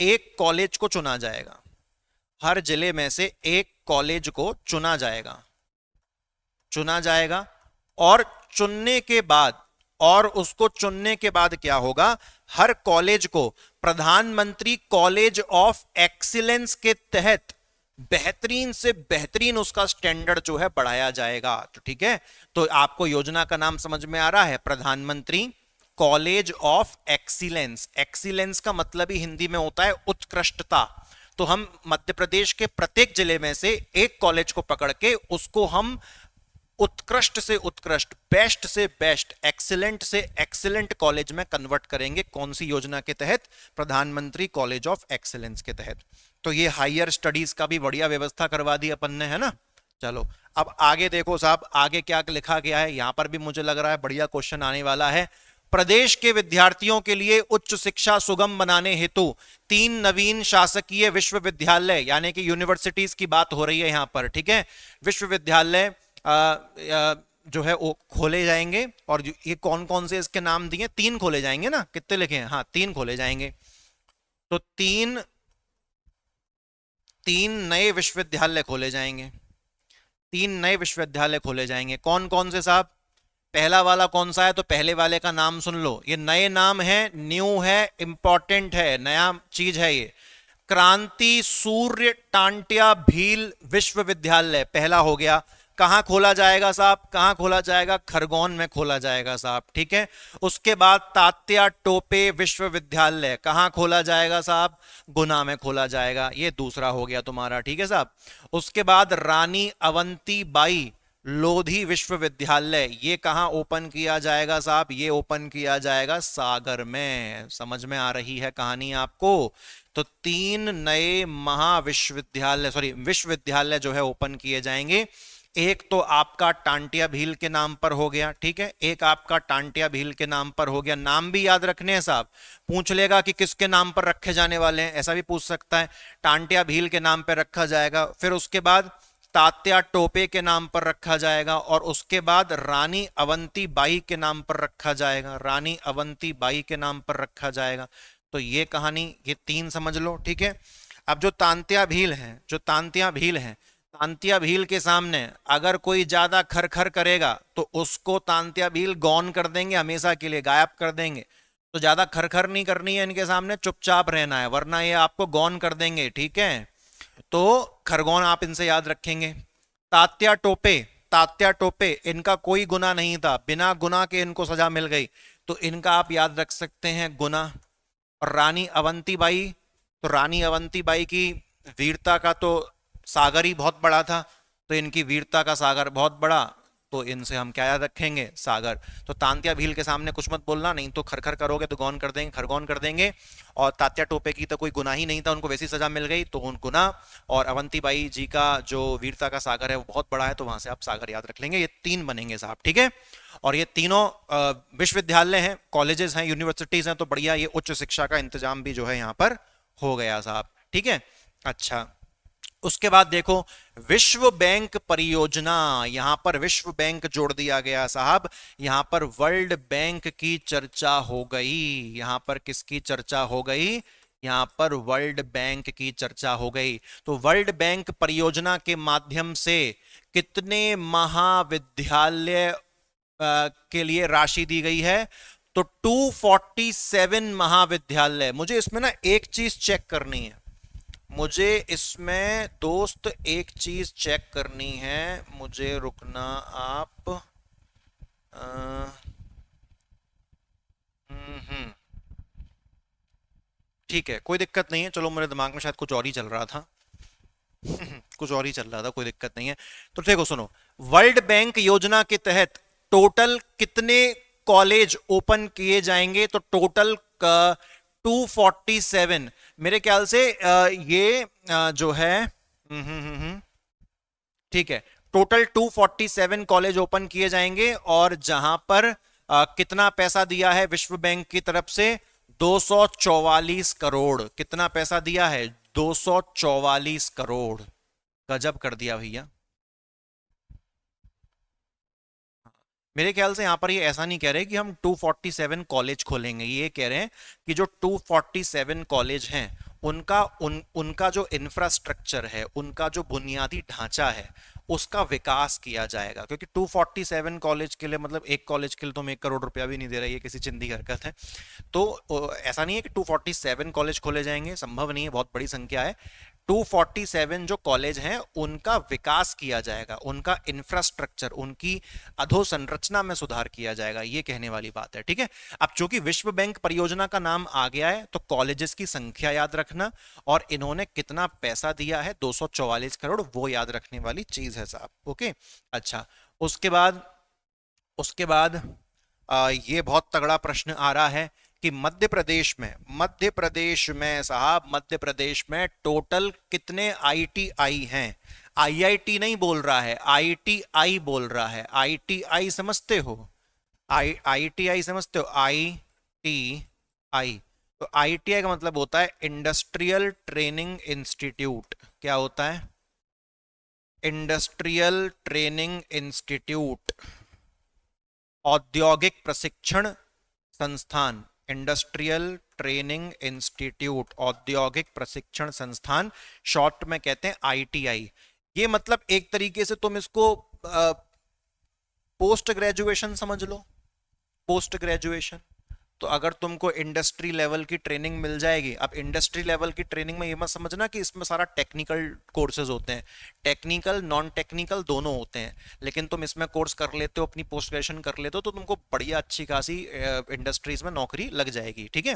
एक कॉलेज को चुना जाएगा। हर जिले में से एक कॉलेज को चुना जाएगा। और उसको चुनने के बाद क्या होगा? हर कॉलेज को प्रधानमंत्री कॉलेज ऑफ एक्सीलेंस के तहत बेहतरीन से बेहतरीन उसका स्टैंडर्ड जो है बढ़ाया जाएगा। तो ठीक है, तो आपको योजना का नाम समझ में आ रहा है, प्रधानमंत्री कॉलेज ऑफ एक्सीलेंस। एक्सीलेंस का मतलब ही हिंदी में होता है उत्कृष्टता। तो हम मध्य प्रदेश के प्रत्येक जिले में से एक कॉलेज को पकड़ के उसको हम उत्कृष्ट से उत्कृष्ट, बेस्ट से बेस्ट, एक्सीलेंट से एक्सीलेंट कॉलेज में कन्वर्ट करेंगे। कौन सी योजना के तहत? प्रधानमंत्री कॉलेज ऑफ एक्सीलेंस के तहत। तो ये हायर स्टडीज का भी बढ़िया व्यवस्था करवा दी अपन ने, है ना। चलो अब आगे देखो साहब, आगे क्या लिखा गया है। यहां पर भी मुझे लग रहा है बढ़िया क्वेश्चन आने वाला है। प्रदेश के विद्यार्थियों के लिए उच्च शिक्षा सुगम बनाने हेतु 3 नवीन शासकीय विश्वविद्यालय, यानी कि यूनिवर्सिटीज की बात हो रही है यहां पर, ठीक है। विश्वविद्यालय जो है वो खोले जाएंगे। और ये कौन कौन से इसके नाम दिए? 3 खोले जाएंगे ना, कितने लिखे हैं? हाँ 3 खोले जाएंगे। तो तीन नए विश्वविद्यालय खोले जाएंगे। 3 नए विश्वविद्यालय खोले जाएंगे। कौन कौन से साहब? पहला वाला कौन सा है? तो पहले वाले का नाम सुन लो, ये नए नाम है, न्यू है, इंपॉर्टेंट है, नया चीज है ये। क्रांति सूर्य टांट्या भील विश्वविद्यालय पहला हो गया। कहां खोला जाएगा साहब? कहां खोला जाएगा? खरगोन में खोला जाएगा साहब, ठीक है। उसके बाद तात्या टोपे विश्वविद्यालय कहां खोला जाएगा साहब? गुना में खोला जाएगा। ये दूसरा हो गया तुम्हारा, ठीक है साहब। उसके बाद रानी अवंतीबाई लोधी विश्वविद्यालय, ये कहां ओपन किया जाएगा साहब? ये ओपन किया जाएगा सागर में। समझ में आ रही है कहानी आपको? तो 3 नए महाविश्वविद्यालय विश्वविद्यालय जो है ओपन किए जाएंगे। एक तो आपका टांटिया भील के नाम पर हो गया, ठीक है। एक आपका टांटिया भील के नाम पर हो गया। नाम भी याद रखने हैं साहब, पूछ लेगा कि किसके नाम पर रखे जाने वाले हैं, ऐसा भी पूछ सकता है। टांटिया भील के नाम पर रखा जाएगा। फिर उसके बाद तात्या टोपे के नाम पर रखा जाएगा। और उसके बाद रानी अवंतीबाई के नाम पर रखा जाएगा। रानी अवंतीबाई के नाम पर रखा जाएगा। तो ये कहानी, ये 3 समझ लो, ठीक है। अब जो तांत्या भील है, तांत्या भील के सामने अगर कोई ज्यादा खरखर करेगा तो उसको तांत्या भील गौन कर देंगे, हमेशा के लिए गायब कर देंगे। तो ज्यादा खरखर नहीं करनी है इनके सामने, चुपचाप रहना है, वरना ये आपको गौन कर देंगे, ठीक है। तो खरगोन आप इनसे याद रखेंगे। तात्या टोपे इनका कोई गुनाह नहीं था, बिना गुनाह के इनको सजा मिल गई, तो इनका आप याद रख सकते हैं गुना। और रानी अवंतीबाई, तो रानी अवंतीबाई की वीरता का तो सागर ही बहुत बड़ा था, तो इनकी वीरता का सागर बहुत बड़ा, तो इनसे हम क्या याद रखेंगे, सागर। तो तांत्या भील के सामने कुछ मत बोलना, नहीं तो खरखर करोगे तो गौन कर देंगे, खरगौन कर देंगे। और तात्या टोपे की तो कोई गुनाह ही नहीं था, उनको वैसी सजा मिल गई, तो उन गुनाह। और अवंतीबाई जी का जो वीरता का सागर है वो बहुत बड़ा है, तो वहां से आप सागर याद रख लेंगे। ये 3 बनेंगे साहब, ठीक है। और ये तीनों विश्वविद्यालय हैं, कॉलेजेस हैं, यूनिवर्सिटीज हैं, तो बढ़िया ये उच्च शिक्षा का इंतजाम भी जो है यहाँ पर हो गया साहब, ठीक है। अच्छा, उसके बाद देखो विश्व बैंक परियोजना, यहां पर विश्व बैंक जोड़ दिया गया साहब। यहां पर वर्ल्ड बैंक की चर्चा हो गई, यहां पर किसकी चर्चा हो गई, यहां पर वर्ल्ड बैंक की चर्चा हो गई। तो वर्ल्ड बैंक परियोजना के माध्यम से कितने महाविद्यालय के लिए राशि दी गई है, तो 247 महाविद्यालय। मुझे इसमें ना एक चीज चेक करनी है, मुझे इसमें दोस्त एक चीज चेक करनी है, मुझे रुकना आप। ठीक है, कोई दिक्कत नहीं है, चलो मेरे दिमाग में शायद कुछ और ही चल रहा था। कुछ और ही चल रहा था, कोई दिक्कत नहीं है। तो देखो सुनो, वर्ल्ड बैंक योजना के तहत टोटल कितने कॉलेज ओपन किए जाएंगे, तो टोटल 247। मेरे ख्याल से ये जो है ठीक है, टोटल 247 कॉलेज ओपन किए जाएंगे। और जहां पर कितना पैसा दिया है विश्व बैंक की तरफ से, 244 करोड़। कितना पैसा दिया है, 244 करोड़। गजब कर दिया भैया। मेरे ख्याल से यहां पर ये ऐसा नहीं कह रहे कि हम 247 कॉलेज खोलेंगे, ये कह रहे हैं कि जो 247 कॉलेज हैं उनका जो इंफ्रास्ट्रक्चर है, उनका जो बुनियादी ढांचा है, उसका विकास किया जाएगा। क्योंकि 247 कॉलेज के लिए, मतलब एक कॉलेज के लिए तो हम 1 करोड़ रुपया भी नहीं दे रहे, ये किसी चिंदी हरकत है। तो ऐसा नहीं है कि 247 कॉलेज खोले जाएंगे, संभव नहीं है, बहुत बड़ी संख्या है। 247 जो कॉलेज हैं उनका विकास किया जाएगा, उनका इंफ्रास्ट्रक्चर, उनकी अधोसंरचना में सुधार किया जाएगा, ये कहने वाली बात है, ठीक है। अब चूंकि विश्व बैंक परियोजना का नाम आ गया है, तो कॉलेजेस की संख्या याद रखना, और इन्होंने कितना पैसा दिया है, 244 करोड़, वो याद रखने वाली चीज है साहब, ओके। अच्छा, उसके बाद ये बहुत तगड़ा प्रश्न आ रहा है कि मध्य प्रदेश में साहब, मध्य प्रदेश में टोटल कितने आईटीआई हैं। आईआईटी नहीं बोल रहा है, आईटीआई बोल रहा है। आईटीआई समझते हो, आईटीआई समझते हो, आईटीआई। तो आईटीआई का मतलब होता है इंडस्ट्रियल ट्रेनिंग इंस्टीट्यूट। क्या होता है, इंडस्ट्रियल ट्रेनिंग इंस्टीट्यूट, औद्योगिक प्रशिक्षण संस्थान। इंडस्ट्रियल ट्रेनिंग इंस्टीट्यूट, औद्योगिक प्रशिक्षण संस्थान, शॉर्ट में कहते हैं आईटीआई। ये मतलब एक तरीके से तुम इसको पोस्ट ग्रेजुएशन समझ लो, पोस्ट ग्रेजुएशन। तो अगर तुमको इंडस्ट्री लेवल की ट्रेनिंग मिल जाएगी, अब इंडस्ट्री लेवल की ट्रेनिंग में ये मत समझना कि इसमें सारा टेक्निकल कोर्सेज होते हैं, टेक्निकल नॉन टेक्निकल दोनों होते हैं, लेकिन तुम इसमें कोर्स कर लेते हो, अपनी पोस्ट ग्रेजुएशन कर लेते हो, तो तुमको बढ़िया अच्छी खासी इंडस्ट्रीज में नौकरी लग जाएगी, ठीक है।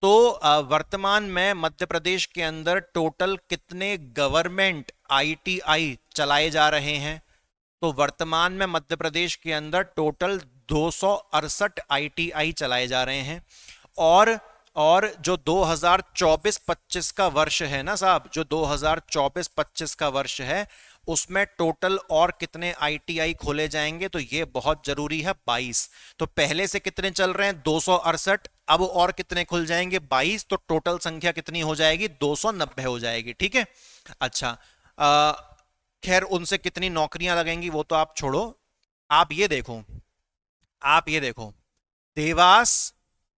तो वर्तमान में मध्य प्रदेश के अंदर टोटल कितने गवर्नमेंट आईटीआई चलाए जा रहे हैं, तो वर्तमान में मध्य प्रदेश के अंदर टोटल 268 आईटीआई चलाए जा रहे हैं। और जो 2024-25 का वर्ष है ना साहब, जो 2024-25 का वर्ष है, उसमें टोटल और कितने आईटीआई खोले जाएंगे, तो ये बहुत जरूरी है, 22। तो पहले से कितने चल रहे हैं, 268, अब और कितने खुल जाएंगे, 22। तो टोटल संख्या कितनी हो जाएगी, 290 हो जाएगी, ठीक है। अच्छा, खैर उनसे कितनी नौकरियां लगेंगी वो तो आप छोड़ो, आप ये देखो, देवास,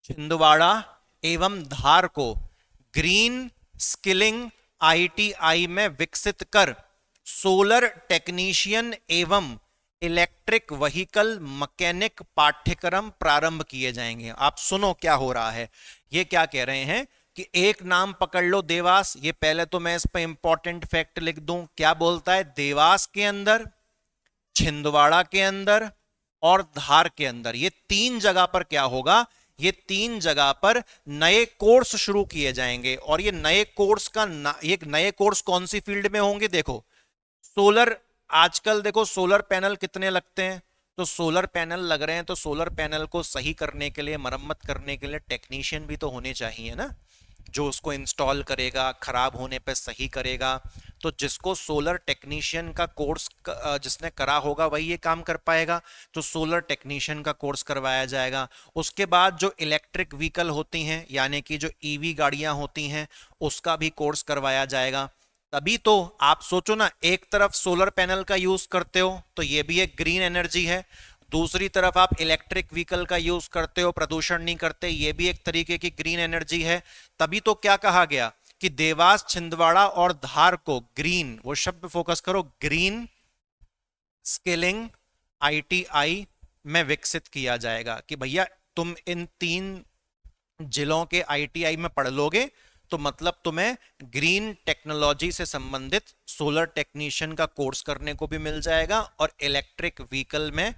छिंदवाड़ा एवं धार को ग्रीन स्किलिंग आईटीआई में विकसित कर सोलर टेक्नीशियन एवं इलेक्ट्रिक व्हीकल मैकेनिक पाठ्यक्रम प्रारंभ किए जाएंगे। आप सुनो क्या हो रहा है, ये क्या कह रहे हैं कि एक नाम पकड़ लो देवास, ये पहले तो मैं इस पे इंपॉर्टेंट फैक्ट लिख दूं, क्या बोलता है, देवास के अंदर, छिंदवाड़ा के अंदर और धार के अंदर, ये 3 जगह पर क्या होगा, ये 3 जगह पर नए कोर्स शुरू किए जाएंगे। और ये नए कोर्स कौन सी फील्ड में होंगे, देखो, सोलर आजकल देखो सोलर पैनल कितने लगते हैं, तो सोलर पैनल लग रहे हैं, तो सोलर पैनल को सही करने के लिए, मरम्मत करने के लिए टेक्नीशियन भी तो होने चाहिए ना, जो उसको इंस्टॉल करेगा, खराब होने पे सही करेगा। तो जिसको सोलर टेक्नीशियन का कोर्स जिसने करा होगा वही ये काम कर पाएगा, तो सोलर टेक्नीशियन का कोर्स करवाया जाएगा। उसके बाद जो इलेक्ट्रिक व्हीकल होती हैं, यानी कि जो ईवी गाड़ियां होती हैं, उसका भी कोर्स करवाया जाएगा। तभी तो आप सोचो ना, एक तरफ सोलर पैनल का यूज करते हो तो ये भी एक ग्रीन एनर्जी है, दूसरी तरफ आप इलेक्ट्रिक व्हीकल का यूज करते हो, प्रदूषण नहीं करते, ये भी एक तरीके की ग्रीन एनर्जी है। तभी तो क्या कहा गया कि देवास, छिंदवाड़ा और धार को ग्रीन, वो शब्द पे फोकस करो, ग्रीन स्किलिंग आईटीआई में विकसित किया जाएगा। कि भैया तुम इन 3 जिलों के आईटीआई में पढ़ लोगे तो मतलब तुम्हें ग्रीन टेक्नोलॉजी से संबंधित सोलर टेक्नीशियन का कोर्स करने को भी मिल जाएगा, और इलेक्ट्रिक व्हीकल में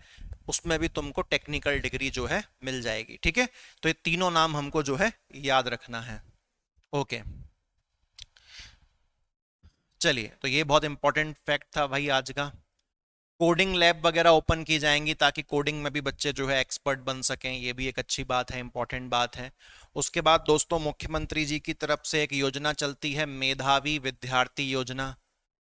उसमें भी तुमको टेक्निकल डिग्री जो है मिल जाएगी। ठीक है, तो ये तीनों नाम हमको जो है याद रखना है। ओके, चलिए, तो ये बहुत इंपॉर्टेंट फैक्ट था भाई आज का। कोडिंग लैब वगैरह ओपन की जाएंगी ताकि कोडिंग में भी बच्चे जो है एक्सपर्ट बन सकें, ये भी एक अच्छी बात है, इंपॉर्टेंट बात है। उसके बाद दोस्तों, मुख्यमंत्री जी की तरफ से एक योजना चलती है, मेधावी विद्यार्थी योजना।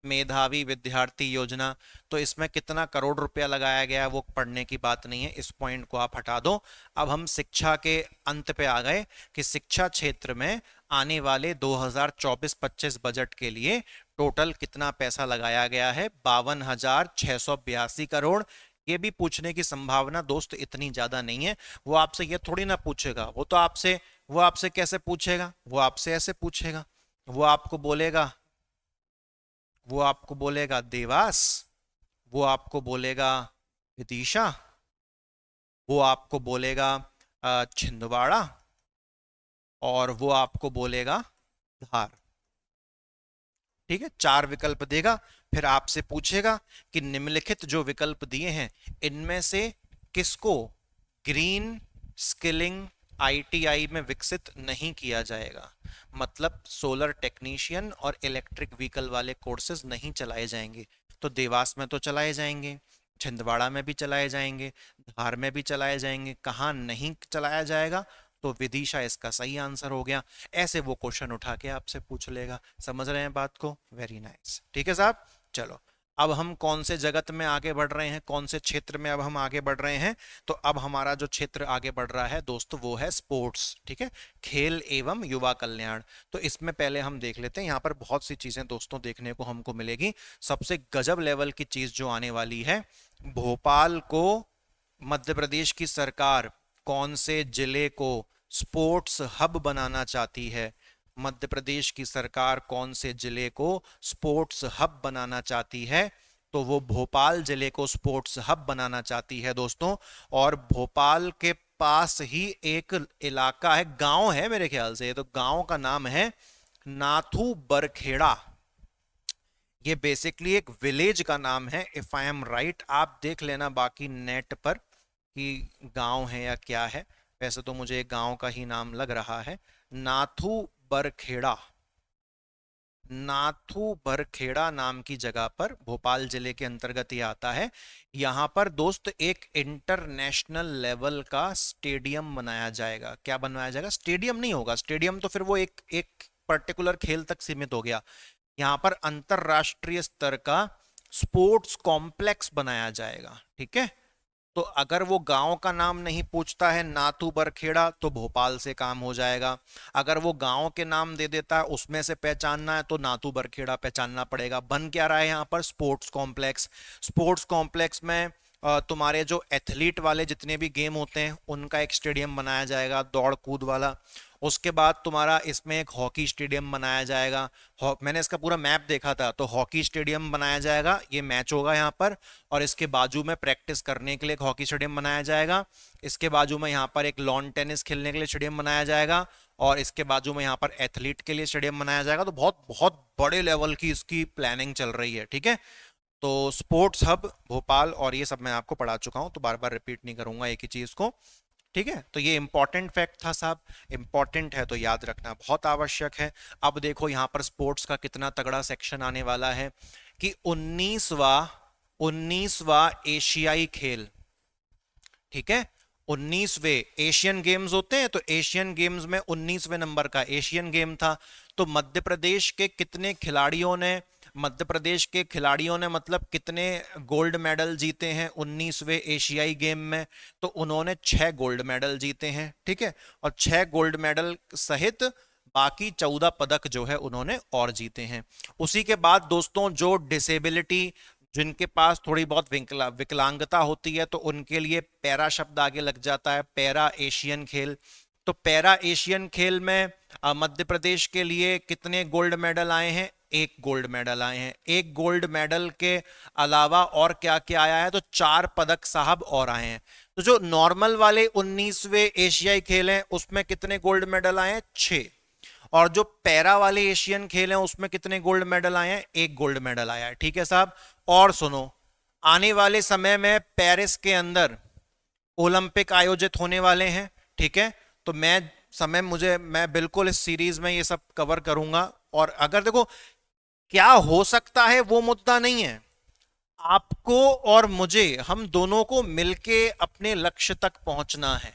मेधावी विद्यार्थी योजना, तो इसमें कितना करोड़ रुपया लगाया गया है वो पढ़ने की बात नहीं है, इस पॉइंट को आप हटा दो। अब हम शिक्षा के अंत पे आ गए कि शिक्षा क्षेत्र में आने वाले 2024-25 बजट के लिए टोटल कितना पैसा लगाया गया है, 52,682 करोड़। ये भी पूछने की संभावना दोस्त इतनी ज्यादा नहीं है। वो आपसे ये थोड़ी ना पूछेगा, वो आपसे कैसे पूछेगा, वो आपसे ऐसे पूछेगा, वो आपको बोलेगा वो आपको बोलेगा देवास, वो आपको बोलेगा विदिशा, वो आपको बोलेगा छिंदवाड़ा, और वो आपको बोलेगा धार। ठीक है, 4 विकल्प देगा, फिर आपसे पूछेगा कि निम्नलिखित जो विकल्प दिए हैं इनमें से किसको ग्रीन स्किलिंग आईटीआई में विकसित नहीं किया जाएगा। मतलब सोलर टेक्नीशियन और इलेक्ट्रिक व्हीकल वाले कोर्सेज नहीं चलाए जाएंगे। तो देवास में तो चलाए जाएंगे, छिंदवाड़ा में भी चलाए जाएंगे, धार में भी चलाए जाएंगे, कहाँ नहीं चलाया जाएगा, तो विदिशा इसका सही आंसर हो गया। ऐसे वो क्वेश्चन उठा के आपसे पूछ लेगा। समझ रहे हैं बात को? Very nice. ठीक है साहब, चलो अब हम कौन से जगत में आगे बढ़ रहे हैं, कौन से क्षेत्र में अब हम आगे बढ़ रहे हैं, तो अब हमारा जो क्षेत्र आगे बढ़ रहा है दोस्तों वो है स्पोर्ट्स। ठीक है, खेल एवं युवा कल्याण। तो इसमें पहले हम देख लेते हैं, यहाँ पर बहुत सी चीजें दोस्तों देखने को हमको मिलेगी। सबसे गजब लेवल की चीज जो आने वाली है, भोपाल को मध्य प्रदेश की सरकार कौन से जिले को स्पोर्ट्स हब बनाना चाहती है? मध्य प्रदेश की सरकार कौन से जिले को स्पोर्ट्स हब बनाना चाहती है? तो वो भोपाल जिले को स्पोर्ट्स हब बनाना चाहती है दोस्तों। और भोपाल के पास ही एक इलाका है, गांव है मेरे ख्याल से, तो गांव का नाम है नाथू बरखेड़ा। ये बेसिकली एक विलेज का नाम है, इफ आई एम राइट। आप देख लेना बाकी नेट पर कि गांव है या क्या है। वैसे तो मुझे गांव का ही नाम लग रहा है, नाथू बरखेड़ा। नाथू बरखेड़ा नाम की जगह पर भोपाल जिले के अंतर्गत ये आता है। यहां पर दोस्त एक इंटरनेशनल लेवल का स्टेडियम बनाया जाएगा। क्या बनवाया जाएगा? स्टेडियम नहीं होगा, स्टेडियम तो फिर वो एक एक पर्टिकुलर खेल तक सीमित हो गया। यहां पर अंतरराष्ट्रीय स्तर का स्पोर्ट्स कॉम्प्लेक्स बनाया जाएगा। ठीक है, तो अगर वो गांव का नाम नहीं पूछता है नाथू बरखेड़ा, तो भोपाल से काम हो जाएगा। अगर वो गांव के नाम दे देता है, उसमें से पहचानना है, तो नाथू बरखेड़ा पहचानना पड़ेगा। बन क्या रहा है यहाँ पर? Sports complex. स्पोर्ट्स कॉम्प्लेक्स में तुम्हारे जो एथलीट वाले जितने भी गेम होते हैं उनका एक स्टेडियम बनाया जाएगा, दौड़ कूद वाला। उसके बाद तुम्हारा इसमें एक हॉकी स्टेडियम बनाया जाएगा। मैंने इसका पूरा मैप देखा था, तो हॉकी स्टेडियम बनाया जाएगा, ये मैच होगा यहाँ पर। और इसके बाजू में प्रैक्टिस करने के लिए एक हॉकी स्टेडियम बनाया जाएगा। इसके बाजू में यहाँ पर एक लॉन टेनिस खेलने के लिए स्टेडियम बनाया जाएगा। और इसके बाजू में यहाँ पर एथलीट के लिए स्टेडियम बनाया जाएगा। तो बहुत बहुत बड़े लेवल की इसकी प्लानिंग चल रही है। ठीक है, तो स्पोर्ट्स हब भोपाल, और ये सब मैं आपको पढ़ा चुका हूं, तो बार बार रिपीट नहीं करूंगा एक ही चीज को। ठीक है, तो ये इंपॉर्टेंट फैक्ट था साहब, इंपॉर्टेंट है तो याद रखना बहुत आवश्यक है। अब देखो यहाँ पर स्पोर्ट्स का कितना तगड़ा सेक्शन आने वाला है कि 19वां 19वां एशियाई खेल, ठीक है, 19वें एशियन गेम्स होते हैं, तो एशियन गेम्स में 19वें नंबर का एशियन गेम था। तो मध्य प्रदेश के कितने खिलाड़ियों ने, मध्य प्रदेश के खिलाड़ियों ने मतलब कितने गोल्ड मेडल जीते हैं 19वें एशियाई गेम में, तो उन्होंने 6 गोल्ड मेडल जीते हैं, ठीक है, और 6 गोल्ड मेडल सहित बाकी 14 पदक जो है उन्होंने और जीते हैं। उसी के बाद दोस्तों जो डिसेबिलिटी, जिनके पास थोड़ी बहुत विकलांगता होती है, तो उनके लिए पैरा शब्द आगे लग जाता है, पैरा एशियन खेल। तो पैरा एशियन खेल में मध्य प्रदेश के लिए कितने गोल्ड मेडल आए हैं? 1 गोल्ड मेडल आए हैं। 1 गोल्ड मेडल के अलावा और क्या क्या आया है? तो 4 पदक साहब और आए हैं। तो जो नॉर्मल वाले 19वें एशियाई खेल हैं उसमें कितने गोल्ड मेडल आए हैं? 6। और जो पैरा वाले एशियन खेल हैं उसमें कितने गोल्ड मेडल आए हैं? 1 गोल्ड मेडल आया है, ठीक है साहब। और सुनो, आने वाले समय में पेरिस के अंदर ओलंपिक आयोजित होने वाले हैं, ठीक है, तो मैं बिल्कुल इस सीरीज में ये सब कवर करूंगा। और अगर देखो क्या हो सकता है वो मुद्दा नहीं है, आपको और मुझे, हम दोनों को मिलके अपने लक्ष्य तक पहुंचना है।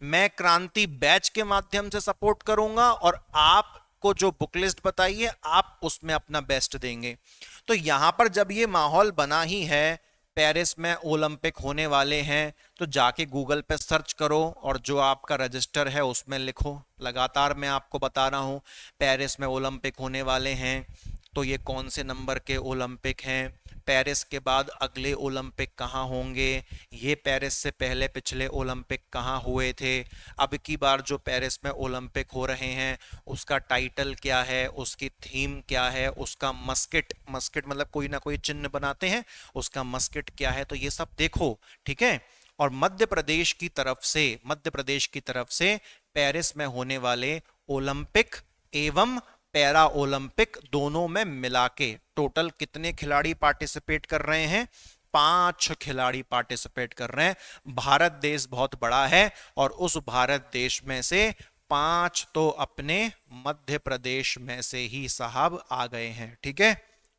मैं क्रांति बैच के माध्यम से सपोर्ट करूंगा और आपको जो बुक लिस्ट बताई है आप उसमें अपना बेस्ट देंगे। तो यहां पर जब ये माहौल बना ही है, पेरिस में ओलंपिक होने वाले हैं, तो जाके गूगल पे सर्च करो और जो आपका रजिस्टर है उसमें लिखो। लगातार मैं आपको बता रहा हूं पेरिस में ओलंपिक होने वाले हैं, तो ये कौन से नंबर के ओलंपिक हैं, पेरिस के बाद अगले ओलंपिक कहाँ होंगे, ये पेरिस से पहले पिछले ओलंपिक कहाँ हुए थे, अब की बार जो पेरिस में ओलंपिक हो रहे हैं उसका टाइटल क्या है, उसकी थीम क्या है, उसका मस्किट, मस्किट मतलब कोई ना कोई चिन्ह बनाते हैं, उसका मस्किट क्या है, तो ये सब देखो, ठीक है। और मध्य प्रदेश की तरफ से पेरिस में होने वाले ओलंपिक एवं पैरा ओलंपिक दोनों में मिला के टोटल कितने खिलाड़ी पार्टिसिपेट कर रहे हैं? 5 खिलाड़ी पार्टिसिपेट कर रहे हैं। भारत देश बहुत बड़ा है और उस भारत देश में से 5 तो अपने मध्य प्रदेश में से ही साहब आ गए हैं, ठीक है।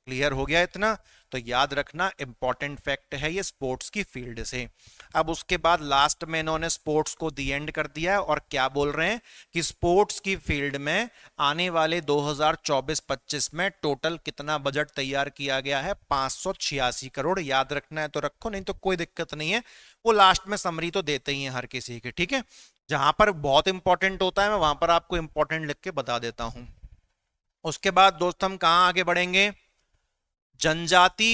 क्लियर हो गया इतना? तो याद रखना, इंपॉर्टेंट फैक्ट है ये स्पोर्ट्स की फील्ड से। अब उसके बाद लास्ट में इन्होंने स्पोर्ट्स को दी एंड कर दिया है और क्या बोल रहे हैं कि स्पोर्ट्स की फील्ड में आने वाले 2024-25 में टोटल कितना बजट तैयार किया गया है? 586 करोड़। याद रखना है तो रखो, नहीं तो कोई दिक्कत नहीं है, वो लास्ट में समरी तो देते ही हैं हर किसी की, ठीक है। जहां पर बहुत इंपॉर्टेंट होता है मैं वहां पर आपको इंपॉर्टेंट लिख के बता देता हूं। उसके बाद दोस्त हम कहां आगे बढ़ेंगे? जनजाति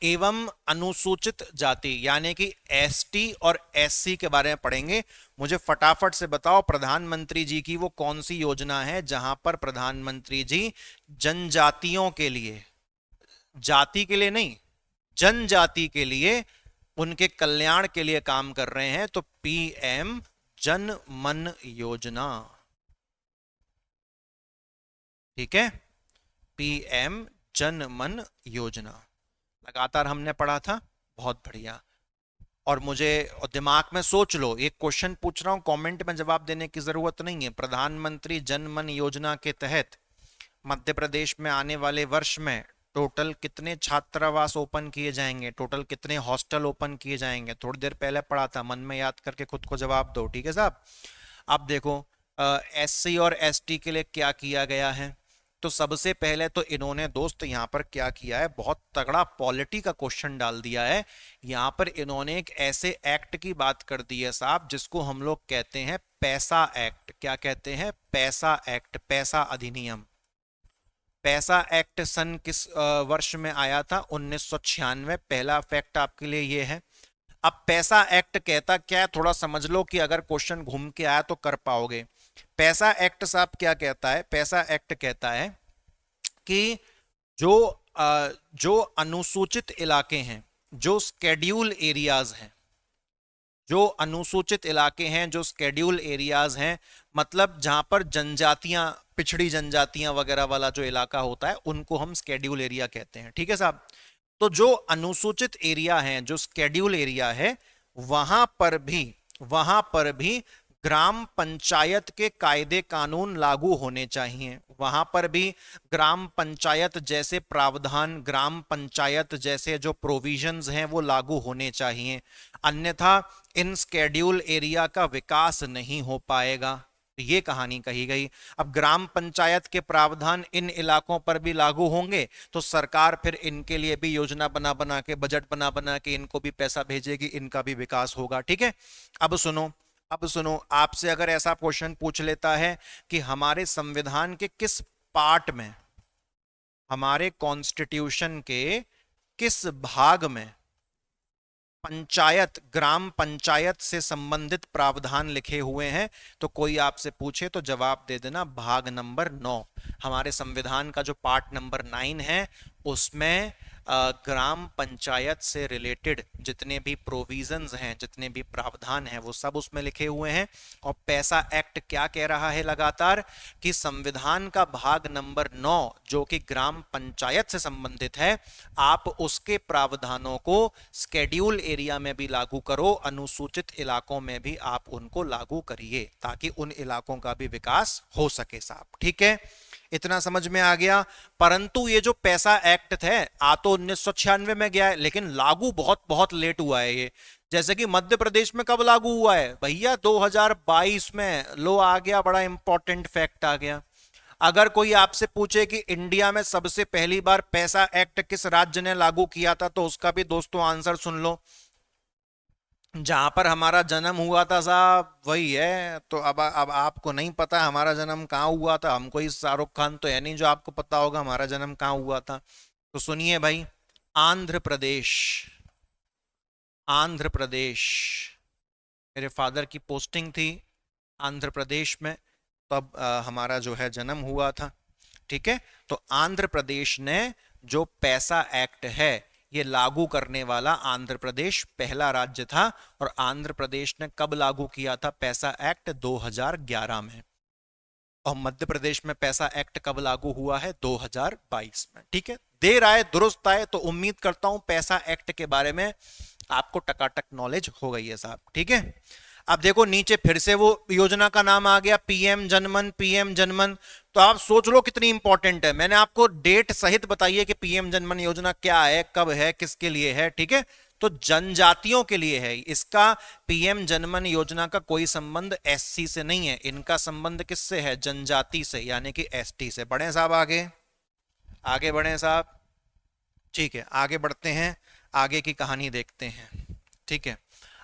एवं अनुसूचित जाति यानी कि एसटी और एससी के बारे में पढ़ेंगे। मुझे फटाफट से बताओ प्रधानमंत्री जी की वो कौन सी योजना है जहां पर प्रधानमंत्री जी जनजातियों के लिए, जाति के लिए नहीं, जनजाति के लिए, उनके कल्याण के लिए काम कर रहे हैं। तो पीएम जन मन योजना, ठीक है, पीएम जन मन योजना लगातार हमने पढ़ा था, बहुत बढ़िया। और मुझे दिमाग में सोच लो, एक क्वेश्चन पूछ रहा हूं, कमेंट में जवाब देने की जरूरत नहीं है। प्रधानमंत्री जन मन योजना के तहत मध्य प्रदेश में आने वाले वर्ष में टोटल कितने छात्रावास ओपन किए जाएंगे, टोटल कितने हॉस्टल ओपन किए जाएंगे? थोड़ी देर पहले पढ़ा था, मन में याद करके खुद को जवाब दो, ठीक है साहब। अब देखो एससी और एसटी के लिए क्या किया गया है। तो सबसे पहले तो इन्होंने दोस्त यहां पर क्या किया है, बहुत तगड़ा पॉलिटी का क्वेश्चन डाल दिया है। यहां पर इन्होंने एक ऐसे एक्ट की बात कर दी है साहब जिसको हम लोग कहते हैं पैसा एक्ट। क्या कहते हैं? पैसा एक्ट, पैसा अधिनियम। पैसा एक्ट सन किस वर्ष में आया था? 1996। पहला फैक्ट आपके लिए ये है। अब पैसा एक्ट कहता क्या है, थोड़ा समझ लो कि अगर क्वेश्चन घूम के आया तो कर पाओगे। पैसा एक्ट साहब क्या कहता है? पैसा एक्ट कहता है कि जो अनुसूचित इलाके हैं, जो स्केड्यूल एरियाज हैं, जो अनुसूचित इलाके हैं, जो स्केड्यूल एरियाज हैं, मतलब जहां पर जनजातियां, पिछड़ी जनजातियां वगैरह वाला जो इलाका होता है उनको हम स्केड्यूल एरिया कहते हैं, ठीक है साहब। तो जो अनुसूचित एरिया है, जो स्केड्यूल एरिया है, वहां पर भी ग्राम पंचायत के कायदे कानून लागू होने चाहिए, वहां पर भी ग्राम पंचायत जैसे प्रावधान, ग्राम पंचायत जैसे जो प्रोविजंस हैं वो लागू होने चाहिए, अन्यथा इन स्केड्यूल एरिया का विकास नहीं हो पाएगा। ये कहानी कही गई। अब ग्राम पंचायत के प्रावधान इन इलाकों पर भी लागू होंगे तो सरकार फिर इनके लिए भी योजना बना बना के, बजट बना बना के इनको भी पैसा भेजेगी, इनका भी विकास होगा। ठीक है, अब सुनो, अब सुनो, आपसे अगर ऐसा क्वेश्चन पूछ लेता है कि हमारे संविधान के किस पार्ट में, हमारे कॉन्स्टिट्यूशन के किस भाग में पंचायत, ग्राम पंचायत से संबंधित प्रावधान लिखे हुए हैं, तो कोई आपसे पूछे तो जवाब दे देना भाग नंबर 9। हमारे संविधान का जो पार्ट नंबर 9 है उसमें ग्राम पंचायत से रिलेटेड जितने भी प्रोविजंस हैं, जितने भी प्रावधान हैं, वो सब उसमें लिखे हुए हैं। और पैसा एक्ट क्या कह रहा है लगातार कि संविधान का भाग नंबर 9 जो कि ग्राम पंचायत से संबंधित है, आप उसके प्रावधानों को स्केड्यूल एरिया में भी लागू करो, अनुसूचित इलाकों में भी आप उनको लागू करिए, ताकि उन इलाकों का भी विकास हो सके साहब। ठीक है, इतना समझ में आ गया। परंतु ये जो पैसा एक्ट है आ तो 1996 में गया है, लेकिन लागू बहुत बहुत लेट हुआ है ये। जैसे कि मध्य प्रदेश में कब लागू हुआ है भैया, 2022 में। लो आ गया, बड़ा इंपॉर्टेंट फैक्ट आ गया। अगर कोई आपसे पूछे कि इंडिया में सबसे पहली बार पैसा एक्ट किस राज्य ने लागू किया था, तो उसका भी दोस्तों आंसर सुन लो। जहां पर हमारा जन्म हुआ था साहब वही है। तो अब आपको नहीं पता हमारा जन्म कहाँ हुआ था, हमको ही शाहरुख खान तो है नहीं जो आपको पता होगा हमारा जन्म कहाँ हुआ था। तो सुनिए भाई, आंध्र प्रदेश, आंध्र प्रदेश, मेरे फादर की पोस्टिंग थी आंध्र प्रदेश में, तब हमारा जो है जन्म हुआ था। ठीक है, तो आंध्र प्रदेश ने जो पैसा एक्ट है ये लागू करने वाला आंध्र प्रदेश पहला राज्य था। और आंध्र प्रदेश ने कब लागू किया था पैसा एक्ट, 2011 में। और मध्य प्रदेश में पैसा एक्ट कब लागू हुआ है, 2022 में। ठीक है, देर आए दुरुस्त आए, तो उम्मीद करता हूं पैसा एक्ट के बारे में आपको टकाटक नॉलेज हो गई है साहब। ठीक है, अब देखो नीचे फिर से वो योजना का नाम आ गया, पीएम जनमन, पीएम जनमन। तो आप सोच लो कितनी इंपॉर्टेंट है। मैंने आपको डेट सहित बताई है कि पीएम जनमन योजना क्या है, कब है, किसके लिए है। ठीक है, तो जनजातियों के लिए है इसका। पीएम जनमन योजना का कोई संबंध एससी से नहीं है, इनका संबंध किससे है, जनजाति से, यानी कि एसटी से। बढ़े साहब आगे, आगे बढ़े साहब। ठीक है, आगे बढ़ते हैं, आगे की कहानी देखते हैं। ठीक है,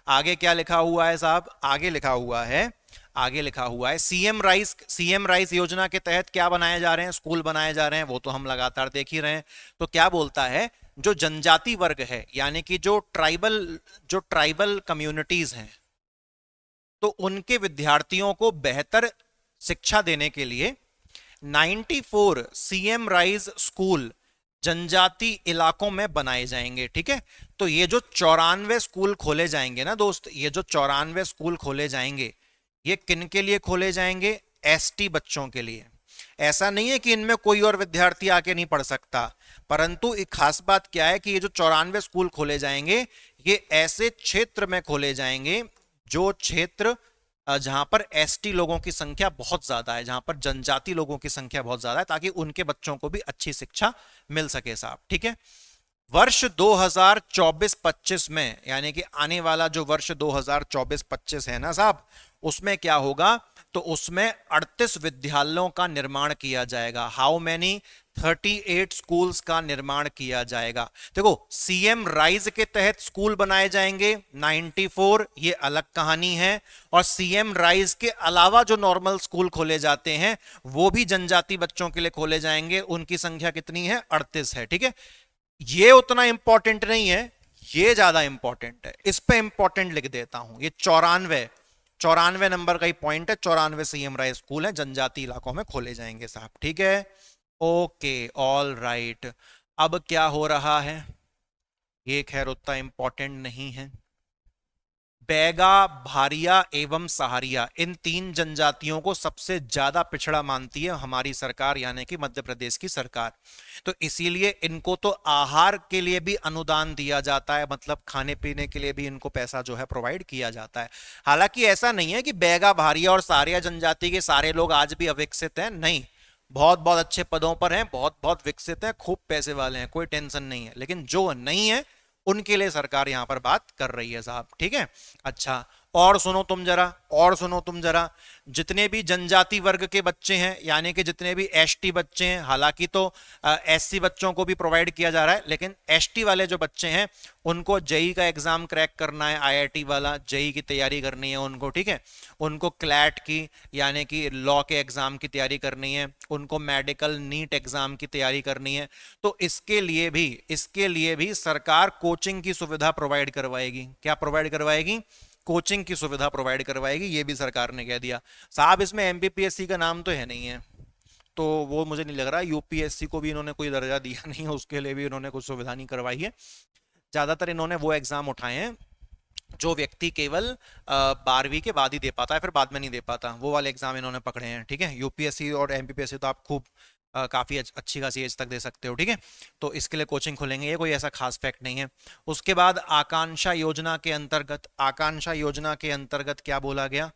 आगे क्या लिखा हुआ है साहब, आगे लिखा हुआ है, आगे लिखा हुआ है सीएम राइस योजना के तहत क्या बनाए जा रहे हैं, स्कूल बनाए जा रहे हैं, वो तो हम लगातार देख ही रहे हैं। तो क्या बोलता है, जो जनजाति वर्ग है, यानी कि जो ट्राइबल कम्युनिटीज हैं, तो उनके विद्यार्थियों को बेहतर शिक्षा देने के लिए 94 सीएम राइज स्कूल जनजाति इलाकों में बनाए जाएंगे। ठीक है, तो ये जो 94 स्कूल खोले जाएंगे ना दोस्त, ये जो 94 स्कूल खोले जाएंगे, ये किन के लिए खोले जाएंगे, एसटी बच्चों के लिए। ऐसा नहीं है कि इनमें कोई और विद्यार्थी आके नहीं पढ़ सकता, परंतु एक खास बात क्या है कि ये जो 94 स्कूल खोले जाएंगे, ये ऐसे क्षेत्र में खोले जाएंगे जो क्षेत्र जहां पर एसटी लोगों की संख्या बहुत ज्यादा है, जहां पर जनजाति लोगों की संख्या बहुत ज्यादा है, ताकि उनके बच्चों को भी अच्छी शिक्षा मिल सके साहब। ठीक है, वर्ष 2024-25 में, यानी कि आने वाला जो वर्ष 2024-25 है ना साहब, उसमें क्या होगा, तो उसमें 38 विद्यालयों का निर्माण किया जाएगा। हाउ मैनी, 38 स्कूल्स का निर्माण किया जाएगा। देखो, सीएम राइज के तहत स्कूल बनाए जाएंगे 94, ये अलग कहानी है। और सीएम राइज के अलावा जो नॉर्मल स्कूल खोले जाते हैं वो भी जनजाति बच्चों के लिए खोले जाएंगे, उनकी संख्या कितनी है, 38 है। ठीक है, ये उतना इंपॉर्टेंट नहीं है, ये ज्यादा इंपॉर्टेंट है, इस पे इंपॉर्टेंट लिख देता हूं। ये 94 नंबर का ही पॉइंट है, 94 सीएम राइज स्कूल है जनजाति इलाकों में खोले जाएंगे साहब। ठीक है, ओके, ऑल राइट। अब क्या हो रहा है, ये खैर उतना इंपॉर्टेंट नहीं है। बैगा, भारिया एवं सहारिया, इन तीन जनजातियों को सबसे ज्यादा पिछड़ा मानती है हमारी सरकार, यानी कि मध्य प्रदेश की सरकार। तो इसीलिए इनको तो आहार के लिए भी अनुदान दिया जाता है, मतलब खाने पीने के लिए भी इनको पैसा जो है प्रोवाइड किया जाता है। हालांकि ऐसा नहीं है कि बैगा, भारिया और सहारिया जनजाति के सारे लोग आज भी अविकसित हैं, नहीं, बहुत बहुत अच्छे पदों पर हैं, बहुत बहुत विकसित हैं, खूब पैसे वाले हैं, कोई टेंशन नहीं है। लेकिन जो नहीं है उनके लिए सरकार यहां पर बात कर रही है साहब, ठीक है। अच्छा, और सुनो तुम जरा, और सुनो तुम जरा, जितने भी जनजाति वर्ग के बच्चे हैं, यानी कि जितने भी एसटी बच्चे हैं, हालांकि तो एससी बच्चों को भी प्रोवाइड किया जा रहा है, लेकिन एसटी वाले जो बच्चे हैं उनको जेई का एग्जाम क्रैक करना है, आईआईटी वाला जेई की तैयारी करनी है उनको, ठीक है। उनको क्लैट की यानी कि लॉ के एग्जाम की तैयारी करनी है, उनको मेडिकल नीट एग्जाम की तैयारी करनी है। तो इसके लिए भी सरकार कोचिंग की सुविधा प्रोवाइड करवाएगी। क्या प्रोवाइड करवाएगी? कोचिंग की सुविधा प्रोवाइड करवाएगी, ये भी सरकार ने कह दिया साहब। इसमें एमपीपीएससी का नाम तो है नहीं है, तो वो मुझे नहीं लग रहा। यूपीएससी को भी इन्होंने कोई दर्जा दिया नहीं है, उसके लिए भी इन्होंने कुछ सुविधा नहीं करवाई है। ज्यादातर इन्होंने वो एग्जाम उठाए हैं जो व्यक्ति केवल 12वीं के बाद ही दे पाता है, फिर बाद में नहीं दे पाता, वो वाले एग्जाम इन्होंने पकड़े हैं, ठीक है। यूपीएससी और एमपीपीएससी तो आप खूब काफी अच्छी खासी एज तक दे सकते हो, ठीक है। तो इसके लिए कोचिंग खोलेंगे, ये कोई ऐसा खास फैक्ट नहीं है। उसके बाद आकांक्षा योजना के अंतर्गत, आकांक्षा योजना के अंतर्गत क्या बोला गया?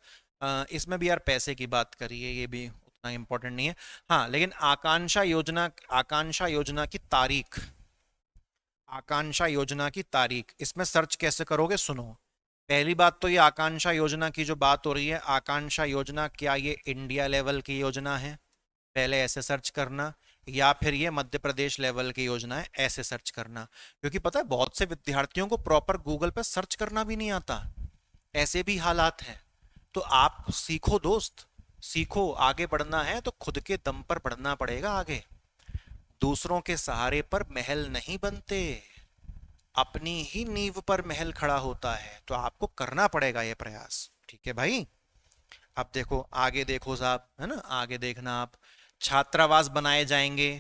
इसमें भी यार पैसे की बात करी है, ये भी उतना इंपॉर्टेंट नहीं है। हाँ, लेकिन आकांक्षा योजना की तारीख, आकांक्षा योजना की तारीख इसमें सर्च कैसे करोगे? सुनो, पहली बात तो ये आकांक्षा योजना की जो बात हो रही है, आकांक्षा योजना क्या ये इंडिया लेवल की योजना है? पहले ऐसे सर्च करना, या फिर ये मध्य प्रदेश लेवल की योजना है, ऐसे सर्च करना। क्योंकि पता है बहुत से विद्यार्थियों को प्रॉपर गूगल पे सर्च करना भी नहीं आता, ऐसे भी हालात हैं। तो आप सीखो दोस्त, सीखो। आगे बढ़ना है तो खुद के दम पर बढ़ना पड़ेगा आगे। दूसरों के सहारे पर महल नहीं बनते, अपनी ही नींव पर महल खड़ा होता है। तो आपको करना पड़ेगा ये प्रयास, ठीक है भाई। अब देखो आगे, देखो साहब, है ना, आगे देखना आप। छात्रावास बनाए जाएंगे,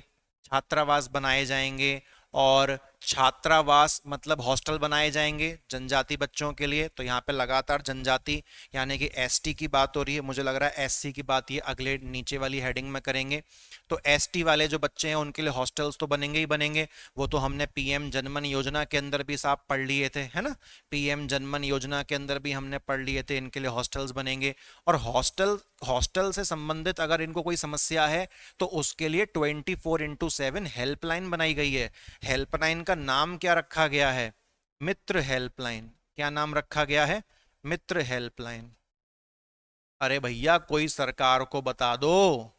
छात्रावास बनाए जाएंगे, और छात्रावास मतलब हॉस्टल बनाए जाएंगे जनजाति बच्चों के लिए। तो यहाँ पे लगातार जनजाति यानी कि एसटी की बात हो रही है, मुझे लग रहा है एससी की बात ये अगले नीचे वाली हेडिंग में करेंगे। तो एसटी वाले जो बच्चे हैं उनके लिए हॉस्टल्स तो बनेंगे ही बनेंगे, वो तो हमने पीएम जनमन योजना के अंदर भी साहब पढ़ लिए थे, है ना। पीएम जनमन योजना के अंदर भी हमने पढ़ लिए थे, इनके लिए हॉस्टल्स बनेंगे। और हॉस्टल हॉस्टल से संबंधित अगर इनको कोई समस्या है तो उसके लिए 24x7 हेल्पलाइन बनाई गई है। हेल्पलाइन का नाम क्या रखा गया है? मित्र हेल्पलाइन। क्या नाम रखा गया है? मित्र हेल्पलाइन। अरे भैया कोई सरकार को बता दो,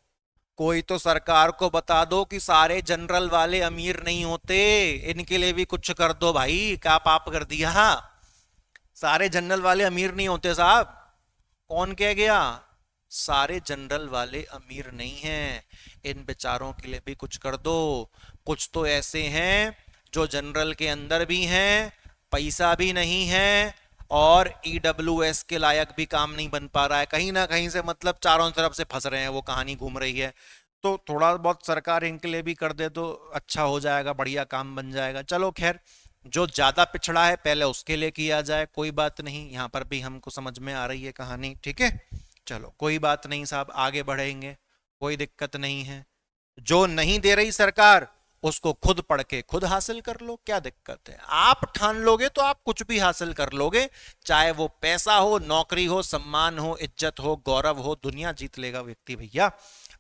कोई तो सरकार को बता दो कि सारे जनरल वाले अमीर नहीं होते, इनके लिए भी कुछ कर दो भाई। क्या पाप कर दिया? सारे जनरल वाले अमीर नहीं होते साहब। कौन कह गया? सारे जनरल वाले अमीर नहीं हैं, इन बेचारों के लिए भी कुछ कर दो। कुछ तो ऐसे हैं जो जनरल के अंदर भी हैं, पैसा भी नहीं है, और ईडब्ल्यूएस के लायक भी काम नहीं बन पा रहा है, कहीं ना कहीं से मतलब चारों तरफ से फंस रहे हैं, वो कहानी घूम रही है। तो थोड़ा बहुत सरकार इनके लिए भी कर दे तो अच्छा हो जाएगा, बढ़िया काम बन जाएगा। चलो खैर, जो ज्यादा पिछड़ा है पहले उसके लिए किया जाए, कोई बात नहीं। यहाँ पर भी हमको समझ में आ रही है कहानी, ठीक है। चलो कोई बात नहीं साहब, आगे बढ़ेंगे, कोई दिक्कत नहीं है। जो नहीं दे रही सरकार उसको खुद पढ़ के खुद हासिल कर लो, क्या दिक्कत है? आप ठान लोगे तो आप कुछ भी हासिल कर लोगे, चाहे वो पैसा हो, नौकरी हो, सम्मान हो, इज्जत हो, गौरव हो, दुनिया जीत लेगा व्यक्ति भैया।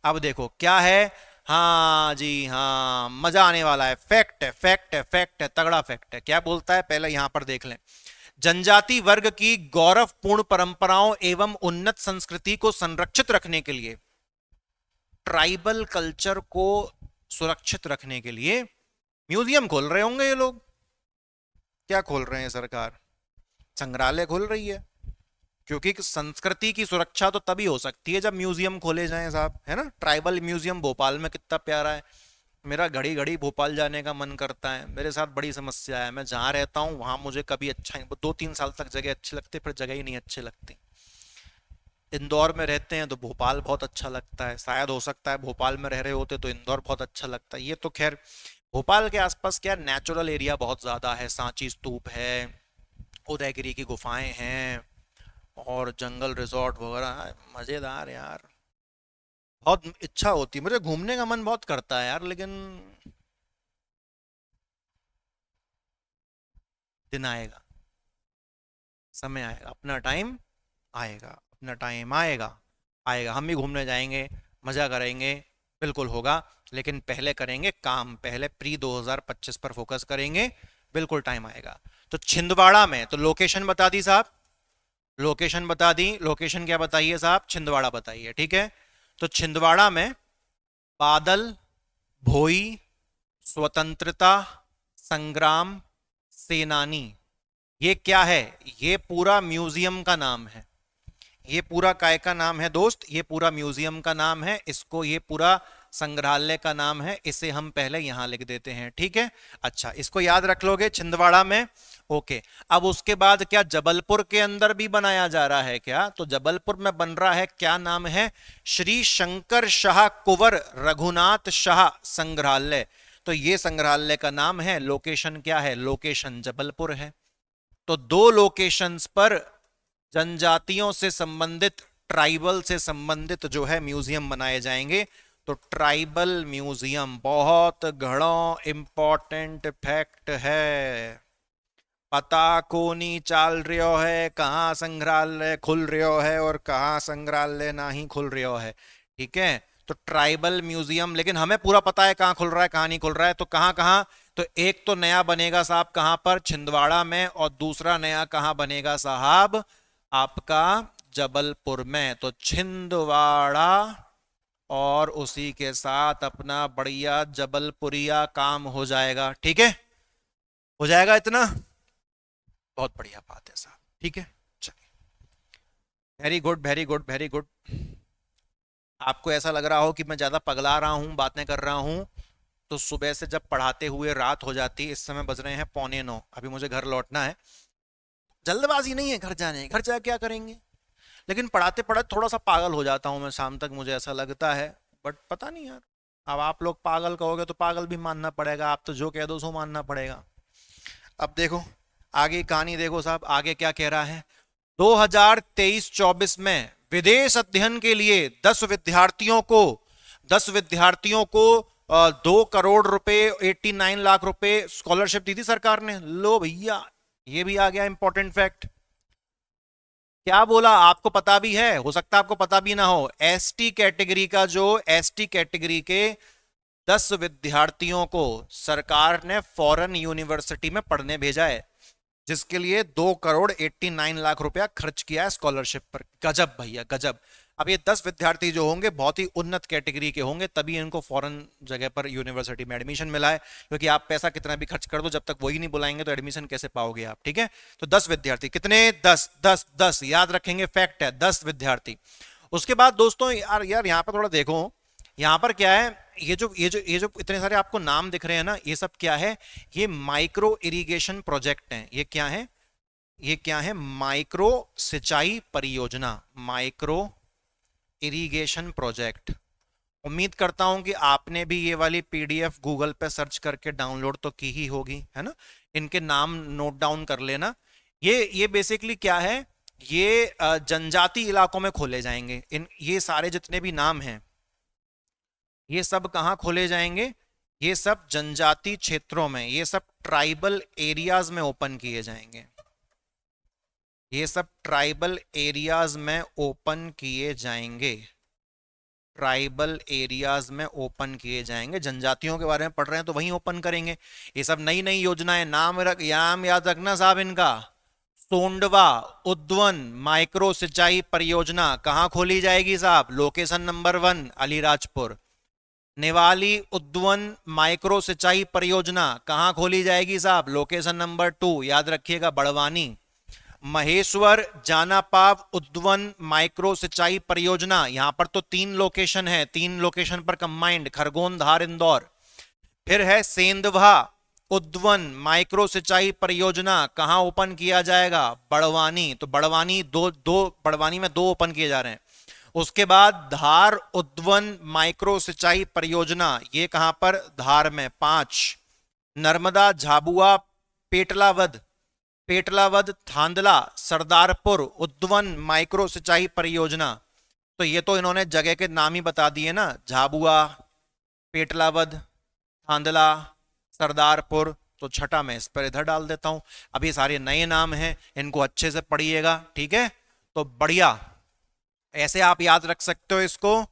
अब देखो क्या है, हाँ जी हाँ, मजा आने वाला है। फैक्ट है, फैक्ट है, फैक्ट है, तगड़ा फैक्ट है। क्या बोलता है पहले यहां पर देख लें। जनजाति वर्ग की गौरवपूर्ण परंपराओं एवं उन्नत संस्कृति को संरक्षित रखने के लिए, ट्राइबल कल्चर को सुरक्षित रखने के लिए म्यूजियम खोल रहे होंगे ये लोग। क्या खोल रहे हैं? सरकार संग्रहालय खोल रही है, क्योंकि संस्कृति की सुरक्षा तो तभी हो सकती है जब म्यूजियम खोले जाएं साहब, है ना। ट्राइबल म्यूजियम भोपाल में कितना प्यारा है, मेरा घड़ी घड़ी भोपाल जाने का मन करता है। मेरे साथ बड़ी समस्या है, मैं जहाँ रहता हूँ वहां मुझे कभी अच्छा 2-3 साल तक जगह अच्छी लगती, फिर जगह ही नहीं अच्छी लगती। इंदौर में रहते हैं तो भोपाल बहुत अच्छा लगता है, शायद हो सकता है भोपाल में रह रहे होते तो इंदौर बहुत अच्छा लगता है। ये तो खैर, भोपाल के आसपास क्या नेचुरल एरिया बहुत ज्यादा है, सांची स्तूप है, उदयगिरी की गुफाएं हैं और जंगल रिजॉर्ट वगैरह, मजेदार यार। बहुत इच्छा होती है मुझे, घूमने का मन बहुत करता है यार, लेकिन दिन आएगा, समय आएगा, अपना टाइम आएगा, अपना टाइम आएगा, आएगा, हम भी घूमने जाएंगे, मजा करेंगे, बिल्कुल होगा। लेकिन पहले करेंगे काम, पहले प्री 2025 पर फोकस करेंगे, बिल्कुल टाइम आएगा। तो छिंदवाड़ा में, तो लोकेशन बता दी साहब, लोकेशन बता दी, लोकेशन क्या बताइए साहब, छिंदवाड़ा बताइए, ठीक है। तो छिंदवाड़ा में बादल, भोई, स्वतंत्रता संग्राम सेनानी, ये क्या है, ये पूरा म्यूजियम का नाम है, ये पूरा काय का नाम है दोस्त, ये पूरा म्यूजियम का नाम है, इसको ये पूरा संग्रहालय का नाम है, इसे हम पहले यहां लिख देते हैं, ठीक है। अच्छा, इसको याद रख लोगे छिंदवाड़ा में, ओके। अब उसके बाद क्या जबलपुर के अंदर भी बनाया जा रहा है क्या, तो जबलपुर में बन रहा है, क्या नाम है, श्री शंकर शाह कुंवर रघुनाथ शाह संग्रहालय। तो ये संग्रहालय का नाम है, लोकेशन क्या है, लोकेशन जबलपुर है। तो दो लोकेशंस पर जनजातियों से संबंधित, ट्राइबल से संबंधित जो है म्यूजियम बनाए जाएंगे। तो ट्राइबल म्यूजियम बहुत घणो इंपॉर्टेंट फैक्ट है, पता को नहीं चाल रहा है कहाँ संग्रहालय खुल रहा है और कहाँ संग्रहालय नहीं खुल रहा है, ठीक है। तो ट्राइबल म्यूजियम, लेकिन हमें पूरा पता है कहाँ खुल रहा है कहाँ नहीं खुल रहा है, तो कहाँ कहाँ, तो एक तो नया बनेगा साहब कहाँ पर, छिंदवाड़ा में, और दूसरा नया कहाँ बनेगा साहब, आपका जबलपुर में। तो छिंदवाड़ा और उसी के साथ अपना बढ़िया जबलपुरिया काम हो जाएगा, ठीक है, हो जाएगा इतना, बहुत बढ़िया बात है साहब, ठीक है। चलिए, very good very good very good. आपको ऐसा लग रहा हो कि मैं ज्यादा पगला रहा हूं, बातें कर रहा हूं, तो सुबह से जब पढ़ाते हुए रात हो जाती है, इस समय बज रहे हैं 8:45, अभी मुझे घर लौटना है, जल्दबाजी नहीं है घर जाने, घर जा क्या करेंगे, लेकिन पढ़ाते पढ़ाते थोड़ा सा पागल हो जाता हूँ मैं शाम तक, मुझे ऐसा लगता है, बट पता नहीं यार, अब आप लोग पागल कहोगे तो पागल भी मानना पड़ेगा, आप तो जो कह दो सो मानना पड़ेगा। अब देखो आगे कहानी, देखो साहब आगे क्या कह रहा है, 2023-24 में विदेश अध्ययन के लिए 10 विद्यार्थियों को 2 करोड़ रुपए, 89 लाख रुपए स्कॉलरशिप दी थी सरकार ने। लो भैया, ये भी आ गया इंपॉर्टेंट फैक्ट। क्या बोला, आपको पता भी है, हो सकता है आपको पता भी ना हो, एसटी कैटेगरी का, जो एसटी कैटेगरी के 10 विद्यार्थियों को सरकार ने फॉरेन यूनिवर्सिटी में पढ़ने भेजा है, जिसके लिए 2 करोड़ 89 लाख रुपया खर्च किया है स्कॉलरशिप पर। गजब भैया गजब। अब ये 10 विद्यार्थी जो होंगे बहुत ही उन्नत कैटेगरी के होंगे, तभी इनको फॉरेन जगह पर यूनिवर्सिटी में एडमिशन मिला है, क्योंकि आप पैसा कितना भी खर्च कर दो, जब तक वही नहीं बुलाएंगे तो एडमिशन कैसे पाओगे आप, ठीक है। तो 10 विद्यार्थी, कितने, 10 याद रखेंगे, फैक्ट है 10 विद्यार्थी। उसके बाद दोस्तों यार यार यहाँ पर थोड़ा देखो, यहाँ पर क्या है, ये जो इतने सारे आपको नाम दिख रहे हैं ना, ये सब क्या है, ये माइक्रो इरिगेशन प्रोजेक्ट हैं। ये क्या है, ये क्या है, माइक्रो सिंचाई परियोजना, माइक्रो इरिगेशन प्रोजेक्ट। उम्मीद करता हूं कि आपने भी ये वाली पीडीएफ गूगल पे सर्च करके डाउनलोड तो की ही होगी, है ना, इनके नाम नोट डाउन कर लेना। ये बेसिकली क्या है, ये जनजाति इलाकों में खोले जाएंगे, इन ये सारे जितने भी नाम हैं, ये सब कहाँ खोले जाएंगे, ये सब जनजाति क्षेत्रों में, ये सब ट्राइबल एरियाज में ओपन किए जाएंगे, ये सब ट्राइबल एरियाज में ओपन किए जाएंगे, ट्राइबल एरियाज में ओपन किए जाएंगे। जनजातियों के बारे में पढ़ रहे हैं तो वहीं ओपन करेंगे। ये सब नई नई योजनाएं, नाम याद रखना साहब इनका, सोंडवा उद्वन माइक्रो सिंचाई परियोजना कहां खोली जाएगी साहब, लोकेशन नंबर 1 अलीराजपुर। नेवाली उद्वन माइक्रो सिंचाई परियोजना कहां खोली जाएगी साहब, लोकेशन नंबर 2 याद रखिएगा, बड़वानी। महेश्वर जानापाव उद्वन माइक्रो सिंचाई परियोजना, यहां पर तो 3 लोकेशन है, 3 लोकेशन पर कंबाइंड, खरगोन धार इंदौर। फिर है सेंधवा उद्वन माइक्रो सिंचाई परियोजना, कहां ओपन किया जाएगा, बड़वानी। तो बड़वानी दो दो बड़वानी में 2 ओपन किए जा रहे हैं। उसके बाद धार उद्वन माइक्रो सिंचाई परियोजना, ये कहां पर, धार में 5। नर्मदा झाबुआ पेटलावद, पेटलावद, थांदला, सरदारपुर, उद्वन माइक्रो सिंचाई परियोजना। तो ये तो इन्होंने जगह के नाम ही बता दिए ना, झाबुआ, पेटलावद, थांदला, सरदारपुर। तो छठा मैं इस पर इधर डाल देता हूं। अब ये सारे नए नाम हैं, इनको अच्छे से पढ़िएगा, ठीक है। तो बढ़िया, ऐसे आप याद रख सकते हो इसको,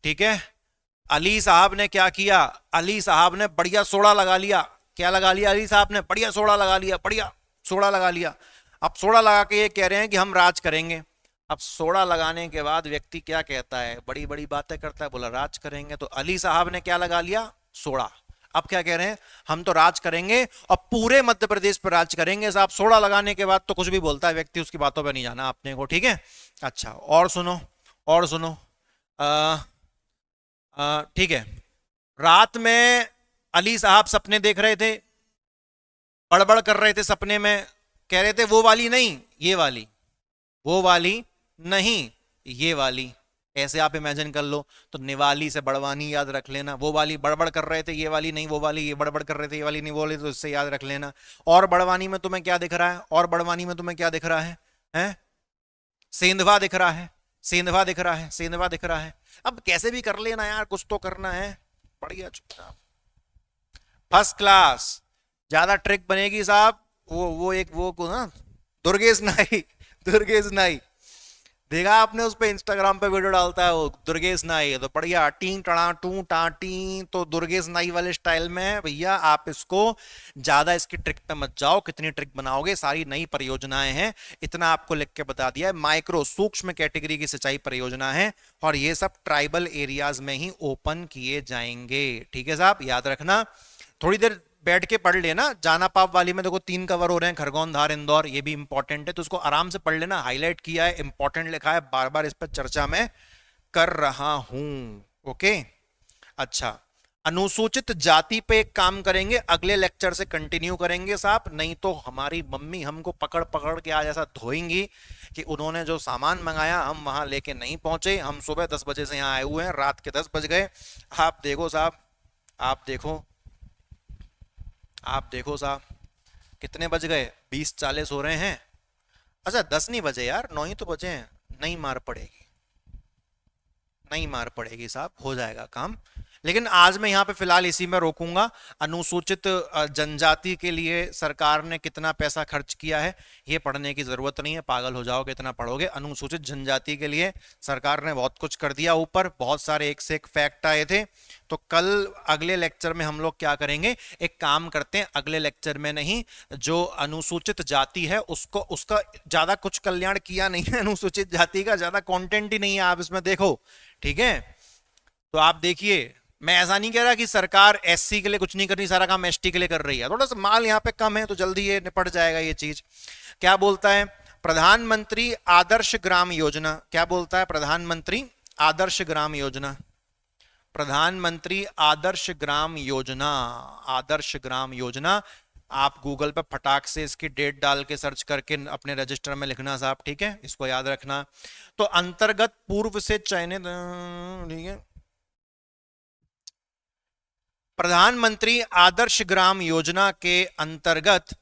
ठीक है। अली साहब ने क्या किया, अली साहब ने बढ़िया सोडा लगा लिया। क्या लगा लिया अली साहब ने, बढ़िया सोडा लगा लिया, बढ़िया सोडा लगा लिया। अब सोडा लगा के ये कह रहे हैं कि हम राज करेंगे। अब सोडा लगाने के बाद व्यक्ति क्या कहता है, बड़ी बड़ी बातें करता है, बोला राज करेंगे। तो अली साहब ने क्या लगा लिया, सोडा। अब क्या कह रहे हैं, हम तो राज करेंगे और पूरे मध्य प्रदेश पर राज करेंगे। साहब सोडा लगाने के बाद तो कुछ भी बोलता है व्यक्ति, उसकी बातों पे नहीं जाना आपने को, ठीक है। अच्छा, और सुनो, और सुनो, ठीक है। रात में अली साहब सपने देख रहे थे, बड़बड़ कर रहे थे सपने में, कह रहे थे वो वाली नहीं ये वाली, वो वाली नहीं ये वाली। ऐसे आप इमेजिन कर लो। तो निवाली से बड़वानी याद रख लेना, वो वाली बड़बड़ कर रहे थे, ये वाली नहीं वो वाली, ये बड़बड़ कर रहे थे, ये वाली नहीं वो वाली, तो इससे याद रख लेना। और बड़वानी में तुम्हें क्या दिख रहा है, और बड़वानी में तुम्हें क्या दिख रहा है, हैं? सेंधवा दिख रहा है, सेंधवा दिख रहा है, सेंधवा दिख रहा है। अब कैसे भी कर लेना यार, कुछ तो करना है। बढ़िया, चुपचाप, फर्स्ट क्लास। ज्यादा ट्रिक बनेगी साहब, वो एक वो को ना, दुर्गेश नाई, दुर्गेश नाई देखा आपने, उस पे इंस्टाग्राम पे वीडियो डालता है वो दुर्गेश नाई, तो बढ़िया टी टड़ा टू टाटी, तो दुर्गेश नाई वाले स्टाइल में है भैया। आप इसको ज्यादा इसकी ट्रिक पे मत जाओ, कितनी ट्रिक बनाओगे, सारी नई परियोजनाएं हैं, इतना आपको लिख के बता दिया है। माइक्रो सूक्ष्म कैटेगरी की सिंचाई परियोजना है और ये सब ट्राइबल एरियाज में ही ओपन किए जाएंगे, ठीक है साहब, याद रखना। थोड़ी देर बैठ के पढ़ लेना। जाना पाप वाली में देखो 3 कवर हो रहे हैं, खरगोन, धार, इंदौर, ये भी इंपॉर्टेंट है, तो उसको आराम से पढ़ लेना। हाईलाइट किया है, इंपॉर्टेंट लिखा है, बार बार इस पर चर्चा मैं कर रहा हूं, ओके। अच्छा, अनुसूचित जाति पे एक काम करेंगे, अगले लेक्चर से कंटिन्यू करेंगे साहब, नहीं तो हमारी मम्मी हमको पकड़ पकड़ के आज ऐसा धोएंगी कि उन्होंने जो सामान मंगाया हम वहां लेके नहीं पहुंचे। हम सुबह 10 बजे से यहां आए हुए हैं, रात के 10 बज गए। आप देखो साहब, आप देखो, आप देखो साहब, कितने बज गए, 20:40 हो रहे हैं। अच्छा 10 नहीं बजे यार, 9 ही तो बजे हैं। नहीं मार पड़ेगी, नहीं मार पड़ेगी साहब, हो जाएगा काम। लेकिन आज मैं यहाँ पे फिलहाल इसी में रोकूंगा। अनुसूचित जनजाति के लिए सरकार ने कितना पैसा खर्च किया है ये पढ़ने की जरूरत नहीं है, पागल हो जाओगे इतना पढ़ोगे। अनुसूचित जनजाति के लिए सरकार ने बहुत कुछ कर दिया, ऊपर बहुत सारे एक से एक फैक्ट आए थे। तो कल अगले लेक्चर में हम लोग क्या करेंगे, एक काम करते हैं, अगले लेक्चर में नहीं, जो अनुसूचित जाति है उसको, उसका ज्यादा कुछ कल्याण किया नहीं है, अनुसूचित जाति का ज्यादा कंटेंट ही नहीं है, आप इसमें देखो, ठीक है। तो आप देखिए, मैं ऐसा नहीं कह रहा कि सरकार एससी के लिए कुछ नहीं कर रही, सारा काम एसटी के लिए कर रही है, थोड़ा सा माल यहाँ पे कम है तो जल्दी ये निपट जाएगा ये चीज। क्या बोलता है प्रधानमंत्री आदर्श ग्राम योजना, क्या बोलता है प्रधानमंत्री आदर्श ग्राम योजना, प्रधानमंत्री आदर्श ग्राम योजना, आदर्श ग्राम योजना। आप गूगल पे फटाक से इसकी डेट डाल के सर्च करके अपने रजिस्टर में लिखना साहब, ठीक है, इसको याद रखना। तो अंतर्गत पूर्व से चयनित, ठीक है, प्रधानमंत्री आदर्श ग्राम योजना के अंतर्गत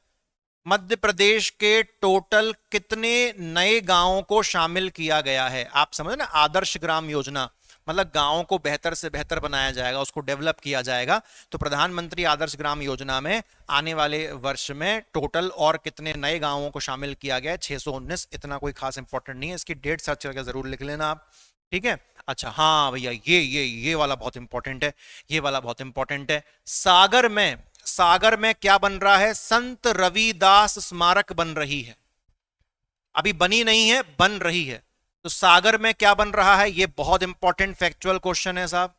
मध्य प्रदेश के टोटल कितने नए गांवों को शामिल किया गया है। आप समझे ना, आदर्श ग्राम योजना मतलब गांवों को बेहतर से बेहतर बनाया जाएगा, उसको डेवलप किया जाएगा। तो प्रधानमंत्री आदर्श ग्राम योजना में आने वाले वर्ष में टोटल और कितने नए गांवों को शामिल किया गया है, 619। इतना कोई खास इंपॉर्टेंट नहीं है, इसकी डेट सर्च करके जरूर लिख लेना आप, ठीक है। अच्छा हाँ भैया, ये वाला बहुत इंपॉर्टेंट है, ये वाला बहुत इंपॉर्टेंट है। सागर में, सागर में क्या बन रहा है, संत रविदास स्मारक बन रही है, अभी बनी नहीं है, बन रही है। तो सागर में क्या बन रहा है, ये बहुत इंपॉर्टेंट फैक्चुअल क्वेश्चन है साहब,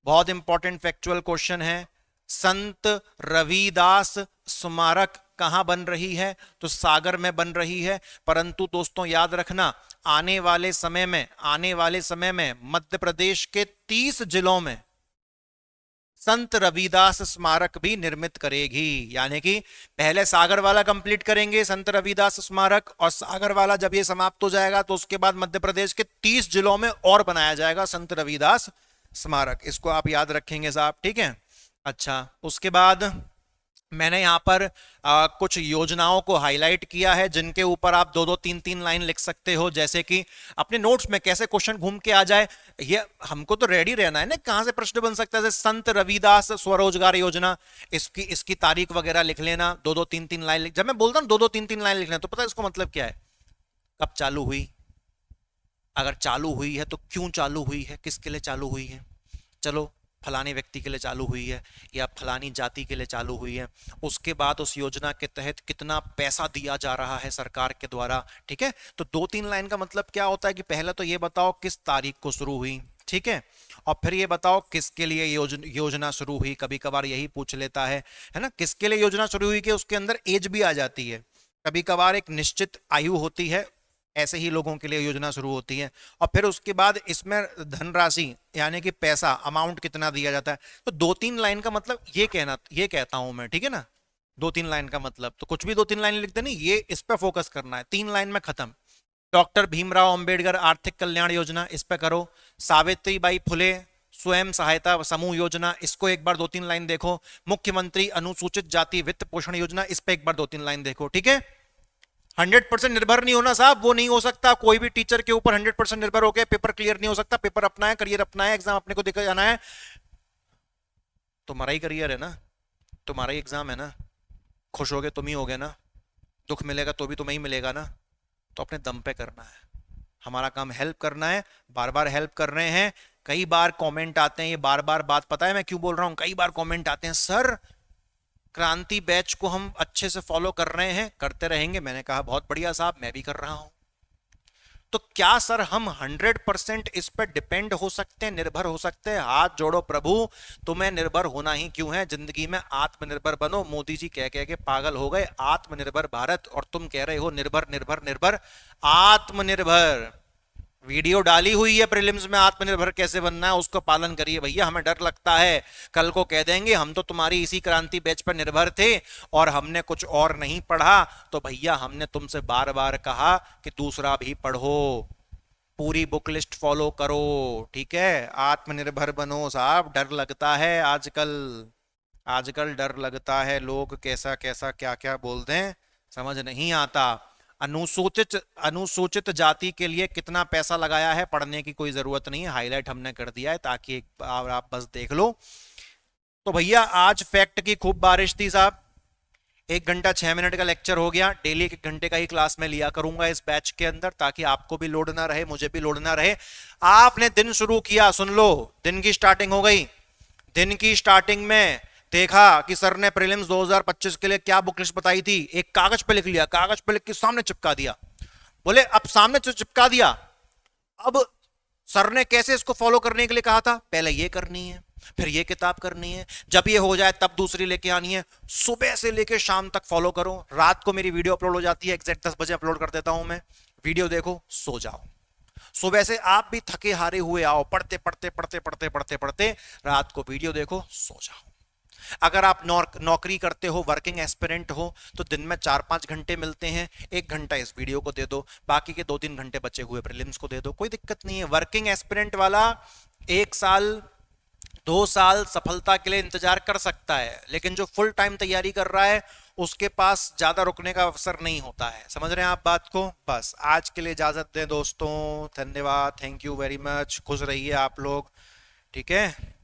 बहुत इंपॉर्टेंट फैक्चुअल क्वेश्चन है। संत रविदास स्मारक कहां बन रही है, तो सागर में बन रही है। परंतु दोस्तों याद रखना, आने वाले समय में, आने वाले समय में मध्य प्रदेश के 30 जिलों में संत रविदास स्मारक भी निर्मित करेगी। यानी कि पहले सागर वाला कंप्लीट करेंगे संत रविदास स्मारक, और सागर वाला जब ये समाप्त हो जाएगा तो उसके बाद मध्य प्रदेश के 30 जिलों में और बनाया जाएगा संत रविदास स्मारक। इसको आप याद रखेंगे साहब, ठीक है। अच्छा उसके बाद मैंने यहाँ पर कुछ योजनाओं को हाईलाइट किया है जिनके ऊपर आप दो दो तीन तीन लाइन लिख सकते हो, जैसे कि अपने नोट्स में कैसे क्वेश्चन घूम के आ जाए, ये हमको तो रेडी रहना है ना, कहां से प्रश्न बन सकता है। जैसे संत रविदास स्वरोजगार योजना, इसकी इसकी तारीख वगैरह लिख लेना, दो दो तीन तीन लाइन जब मैं बोलता हूँ दो दो तीन तीन लाइन लिखना, तो पता है इसको मतलब क्या है, कब चालू हुई, अगर चालू हुई है तो क्यों चालू हुई है, किसके लिए चालू हुई है, चलो फलाने व्यक्ति के लिए चालू हुई है या फलानी जाति के लिए चालू हुई है, उसके बाद उस योजना के तहत कितना पैसा दिया जा रहा है सरकार के द्वारा। ठीक है, तो दो तीन लाइन का मतलब क्या होता है कि पहले तो ये बताओ किस तारीख को शुरू हुई, ठीक है, और फिर ये बताओ किसके लिए योजना शुरू हुई, कभी कभार यही पूछ लेता है ना, किसके लिए योजना शुरू हुई, कि उसके अंदर एज भी आ जाती है, कभी कभार एक निश्चित आयु होती है, ऐसे ही लोगों के लिए योजना शुरू होती है, और फिर उसके बाद इसमें धनराशि यानी कि पैसा अमाउंट कितना दिया जाता है। तो दो तीन लाइन का मतलब ये कहता हूं मैं, ठीक है ना, दो तीन लाइन का मतलब तो कुछ भी दो तीन लाइन लिखते नहीं, ये इस पे फोकस करना है, तीन लाइन में खत्म। डॉक्टर भीमराव अंबेडकर आर्थिक कल्याण योजना, इस पे करो। सावित्री बाई फुले स्वयं सहायता समूह योजना, इसको एक बार दो तीन लाइन देखो। मुख्यमंत्री अनुसूचित जाति वित्त पोषण योजना, इस पे एक बार दो तीन लाइन देखो, ठीक है। 100% निर्भर नहीं होना साहब, वो नहीं हो सकता, कोई भी टीचर के ऊपर 100% निर्भर होकर पेपर क्लियर नहीं हो सकता, पेपर अपना है, करियर अपना है, एग्जाम अपने को देकर जाना है। तुम्हारा ही करियर है ना, तुम्हारा ही एग्जाम है ना, खुश होगे तुम ही होगे ना, दुख मिलेगा तो भी तुम्हें ही मिलेगा ना, तो अपने दम पे करना है, हमारा काम हेल्प करना है, बार बार हेल्प कर रहे हैं। कई बार कमेंट आते हैं, ये बार बार बात पता है मैं क्यों बोल रहा हूं, कई बार कमेंट आते हैं सर क्रांति बैच को हम अच्छे से फॉलो कर रहे हैं, करते रहेंगे। मैंने कहा बहुत बढ़िया साहब, मैं भी कर रहा हूं। तो क्या सर हम 100% इस पर डिपेंड हो सकते हैं, निर्भर हो सकते हैं? हाथ जोड़ो प्रभु, तुम्हें निर्भर होना ही क्यों है, जिंदगी में आत्मनिर्भर बनो। मोदी जी कह कह के पागल हो गए, आत्मनिर्भर भारत, और तुम कह रहे हो निर्भर निर्भर निर्भर। आत्मनिर्भर वीडियो डाली हुई है प्रीलिम्स में, आत्मनिर्भर कैसे बनना है उसको पालन करिए भैया। हमें डर लगता है कल को कह देंगे हम तो तुम्हारी इसी क्रांति बैच पर निर्भर थे और हमने कुछ और नहीं पढ़ा। तो भैया हमने तुमसे बार बार कहा कि दूसरा भी पढ़ो, पूरी बुक लिस्ट फॉलो करो, ठीक है, आत्मनिर्भर बनो साहब। डर लगता है आजकल, आजकल डर लगता है, लोग कैसा कैसा क्या क्या बोलते हैं समझ नहीं आता। अनुसूचित अनुसूचित जाति के लिए कितना पैसा लगाया है, पढ़ने की कोई जरूरत नहीं है, हाईलाइट हमने कर दिया है ताकि एक बार आप बस देख लो। तो भैया आज फैक्ट की खूब बारिश थी साहब, 1 घंटा 6 मिनट का लेक्चर हो गया। डेली 1 घंटे का ही क्लास में लिया करूंगा इस बैच के अंदर, ताकि आपको भी लोड ना रहे, मुझे भी लोड ना रहे। आपने दिन शुरू किया, सुन लो, दिन की स्टार्टिंग हो गई। दिन की स्टार्टिंग में देखा कि सर ने प्रीलिम्स 2025 के लिए क्या बुक लिस्ट बताई थी, एक कागज पे लिख लिया, कागज पे लिख के सामने चिपका दिया। बोले अब सामने जो चिपका दिया, अब सर ने कैसे इसको फॉलो करने के लिए कहा था, पहले ये करनी है, फिर ये किताब करनी है, जब ये हो जाए तब दूसरी लेके आनी है। सुबह से लेके शाम तक फॉलो करो। रात को मेरी वीडियो अपलोड हो जाती है, एग्जैक्ट 10 बजे अपलोड कर देता हूं मैं। वीडियो देखो, सो जाओ। सुबह से आप भी थके हारे हुए आओ, पढ़ते पढ़ते पढ़ते पढ़ते पढ़ते पढ़ते रात को वीडियो देखो, सो जाओ। अगर आप नौकरी करते हो, वर्किंग एस्पिरेंट हो, तो दिन में 4-5 घंटे मिलते हैं, 1 घंटा इस वीडियो को दे दो, बाकी के 2-3 घंटे बचे हुए प्रीलिम्स को दे दो, कोई दिक्कत नहीं है। वर्किंग एस्पिरेंट वाला 1 साल 2 साल सफलता के लिए इंतजार कर सकता है, लेकिन जो फुल टाइम तैयारी कर रहा है उसके पास ज्यादा रुकने का अवसर नहीं होता है। समझ रहे हैं आप बात को? बस आज के लिए इजाजत दें दोस्तों, धन्यवाद, थैंक यू वेरी मच, खुश रहिए आप लोग, ठीक है।